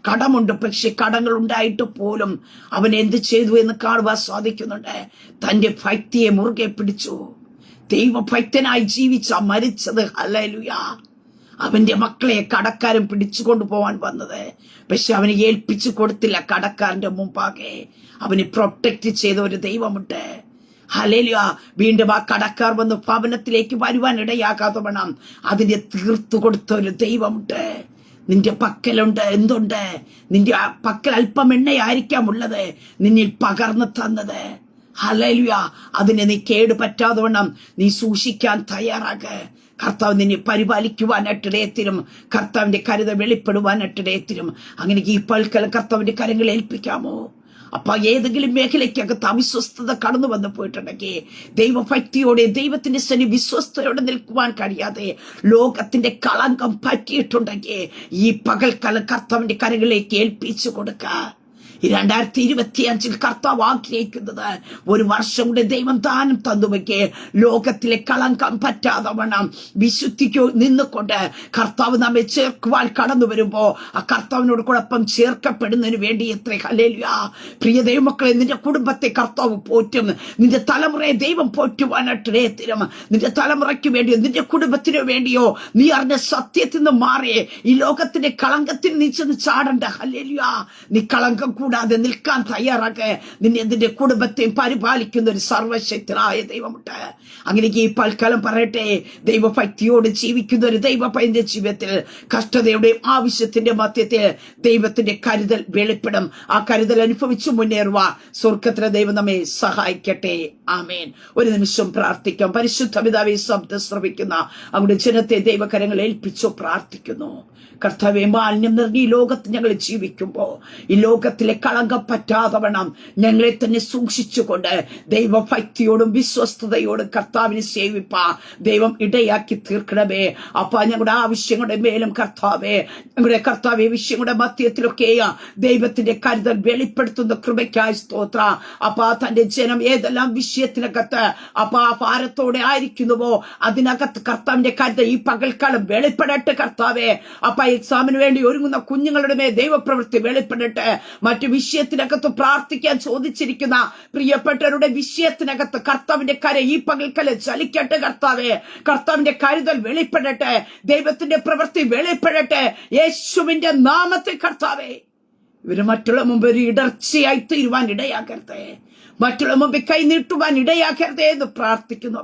കടമുണ്ട്. പക്ഷെ കടങ്ങൾ ഉണ്ടായിട്ട് പോലും അവൻ എന്ത് ചെയ്തു എന്ന് കാണുവാൻ സാധിക്കുന്നുണ്ട്. തന്റെ ഭക്തിയെ മുറുകെ പിടിച്ചു, ദൈവഭക്തനായി ജീവിച്ച മരിച്ചത്. ഹല്ലേലൂയ. അവന്റെ മക്കളെ കടക്കാരൻ പിടിച്ചുകൊണ്ടു പോവാൻ വന്നത്, പക്ഷെ അവനെ ഏൽപ്പിച്ചു കൊടുത്തില്ല. കടക്കാരന്റെ മുമ്പാകെ അവനെ പ്രൊട്ടക്ട് ചെയ്ത ഒരു ദൈവമുണ്ട്. ഹല്ലേലൂയ. വീണ്ടും ആ കടക്കാർ വന്ന് ഭവനത്തിലേക്ക് വരുവാൻ ഇടയാകാതെ വേണം അതിനെ തീർത്തു കൊടുത്ത ഒരു ദൈവമുണ്ട്. നിന്റെ പക്കലുണ്ട്, എന്തുണ്ട്? നിന്റെ പക്കൽ അല്പം എണ്ണയായിരിക്കാം ഉള്ളത് നിന്നിൽ പകർന്നു തന്നത്. ഹല്ലേലൂയ. അതിനെ നീ കേടുപറ്റാതെ വണ്ണം നീ സൂക്ഷിക്കാൻ തയ്യാറാക. കർത്താവ് നിന്നെ പരിപാലിക്കുവാനായിട്ടിടയത്തിനും കർത്താവിന്റെ കരുത വെളിപ്പെടുവാനായിട്ടിടയത്തിനും. അങ്ങനെ ഈ പൽക്കാലം കർത്താവിന്റെ കരങ്ങൾ ഏൽപ്പിക്കാമോ? അപ്പൊ ഏതെങ്കിലും മേഖലയ്ക്കകത്ത് അവിശ്വസ്തത കടന്നു വന്നു പോയിട്ടുണ്ടെങ്കിൽ, ദൈവഭക്തിയോടെ ദൈവത്തിന്റെ സന്നി വിശ്വസ്തയോടെ നിൽക്കുവാൻ കഴിയാതെ ലോകത്തിന്റെ കളങ്കം പറ്റിയിട്ടുണ്ടെങ്കിൽ, ഈ പകൽക്കാലം കർത്താവിന്റെ കരങ്ങളിലേക്ക് ഏൽപ്പിച്ചു കൊടുക്ക. ഈ 2025 കർത്താവ് ആഗ്രഹിക്കുന്നത് ഒരു വർഷം കൂടെ ദൈവം താനും തന്നുവെക്കെ ലോകത്തിലെ കളങ്കം പറ്റാതെ വണ്ണം വിശുദ്ധിക്ക് നിന്നുകൊണ്ട് കർത്താവ് നമ്മെ ചേർക്കുവാൻ കടന്നു വരുമ്പോ ആ കർത്താവിനോട് കുഴപ്പം ചേർക്കപ്പെടുന്നതിന് വേണ്ടി എത്ര ഹല്ലേലൂയ. പ്രിയ ദൈവമക്കളെ, നിന്റെ കുടുംബത്തെ കർത്താവ് പോറ്റും. നിന്റെ തലമുറയെ ദൈവം പോറ്റുവാനായിട്ട് തരും. നിന്റെ തലമുറയ്ക്ക് വേണ്ടിയോ നിന്റെ കുടുംബത്തിനു വേണ്ടിയോ നീ അറിഞ്ഞ സത്യത്തിൽ നിന്ന് മാറിയേ ഈ ലോകത്തിന്റെ കളങ്കത്തിൽ നീ ചെന്ന് ചാടണ്ട. ഹല്ലേലൂയ. നീ കളങ്കം കൂടാതെ നിൽക്കാൻ തയ്യാറാക്കെ. നിന്റെ കുടുംബത്തെയും പരിപാലിക്കുന്ന ഒരു സർവശക്തനായ ദൈവമുണ്ട്. അങ്ങനെ ഈ പൽക്കാലം പറയട്ടെ, ദൈവഭക്തിയോട് ജീവിക്കുന്ന ഒരു ദൈവപൈന്റെ ജീവിതത്തിൽ കഷ്ടതയുടെയും ആവശ്യത്തിന്റെ മധ്യത്തിൽ ദൈവത്തിന്റെ കരുതൽ വെളിപ്പെടും. ആ കരുതൽ അനുഭവിച്ചു മുന്നേറുക സ്വർഗത്തിലെ ദൈവം നമ്മെ സഹായിക്കട്ടെ. ആമേൻ. ഒരു നിമിഷം പ്രാർത്ഥിക്കാം. പരിശുദ്ധ പിതാവേ, ശബ്ദം ശ്രവിക്കുന്ന അവിടെ ജനത്തെ ദൈവകരങ്ങൾ ഏൽപ്പിച്ചു പ്രാർത്ഥിക്കുന്നു. കർത്താവേ, മാലിന്യം നിറഞ്ഞ ഈ ലോകത്ത് ഞങ്ങൾ ജീവിക്കുമ്പോ ഈ ലോകത്തിലെ കളങ്കം പറ്റാതെ വേണം ഞങ്ങളെ തന്നെ സൂക്ഷിച്ചുകൊണ്ട് ദൈവഭക്തിയോടും വിശ്വസ്തയോടും കർത്താവിനെ സേവിപ്പാ ദൈവം ഇടയാക്കി തീർക്കണമേ. അപ്പ ഞങ്ങളുടെ ആവശ്യങ്ങളുടെ മേലും കർത്താവേ, ഞങ്ങളുടെ കർത്താവെ വിഷയങ്ങളുടെ മധ്യത്തിലൊക്കെ ദൈവത്തിന്റെ കരുതൽ വെളിപ്പെടുത്തുന്ന കൃപയ്ക്കായി സ്തോത്ര. അപ്പ തന്റെ ജനം ഏതെല്ലാം വിഷയത്തിനകത്ത് ഭാരത്തോടെ ആയിരിക്കുന്നുവോ അതിനകത്ത് കർത്താവിന്റെ കരുതൽ ഈ പകൽക്കാലം വെളിപ്പെടട്ടെ. കർത്താവേ, അപ്പ എക്സാമിന് വേണ്ടി ഒരുങ്ങുന്ന കുഞ്ഞുങ്ങളുടെ മേൽ ദൈവപ്രവൃത്തി വെളിപ്പെടട്ടെ. മറ്റു വിഷയത്തിനകത്ത് പ്രാർത്ഥിക്കാൻ ചോദിച്ചിരിക്കുന്ന പ്രിയപ്പെട്ടവരുടെ വിഷയത്തിനകത്ത് കർത്താവിന്റെ കര ഈ പകൽക്കാലം ചലിക്കട്ടെ. കർത്താവേ, കർത്താവിന്റെ കരുതൽ വെളിപ്പെടട്ടെ. ദൈവത്തിന്റെ പ്രവൃത്തി വെളിപ്പെടട്ടെ. യേശുവിന്റെ നാമത്തിൽ കർത്താവേ, ഇവര് മറ്റുള്ള മുമ്പ് ഒരു ഇടർച്ചയായി തീരുവാൻ ഇടയാക്കരുതേ. മറ്റുള്ള മുമ്പിൽ കൈ നീട്ടുവാൻ ഇടയാക്കരുതേ എന്ന് പ്രാർത്ഥിക്കുന്നു.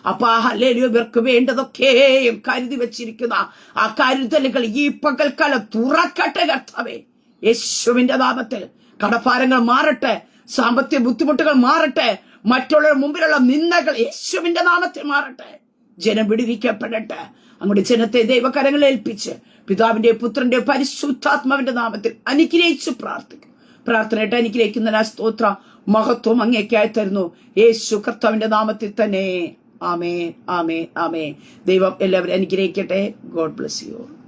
അപ്പാ ഹല്ലേലൂയ. ഇവർക്ക് വേണ്ടതൊക്കെയും കരുതി വെച്ചിരിക്കുന്ന ആ കരുതലുകൾ ഈ പകൽക്കാലം തുറക്കട്ടെ കർത്താവേ, യേശുവിന്റെ നാമത്തിൽ. കടഭാരങ്ങൾ മാറട്ടെ, സാമ്പത്തിക ബുദ്ധിമുട്ടുകൾ മാറട്ടെ, മറ്റുള്ളവരുടെ മുമ്പിലുള്ള നിന്ദകൾ യേശുവിന്റെ നാമത്തിൽ മാറട്ടെ. ജനം വിടുവിക്കപ്പെടട്ടെ. അങ്ങോട്ട് ജനത്തെ ദൈവകരങ്ങൾ ഏൽപ്പിച്ച് പിതാവിന്റെ പുത്രന്റെ പരിശുദ്ധാത്മാവിന്റെ നാമത്തിൽ അനുഗ്രഹിച്ചു പ്രാർത്ഥിക്കും. പ്രാർത്ഥനയായിട്ട് അനുഗ്രഹിക്കുന്ന സ്തോത്ര മഹത്വം അങ്ങേക്കായി തരുന്നു യേശു കർത്താവിന്റെ നാമത്തിൽ തന്നെ. ആമേ, ആമേ, ആമേ. ദൈവം എല്ലാവരും അനുഗ്രഹിക്കട്ടെ. God bless you.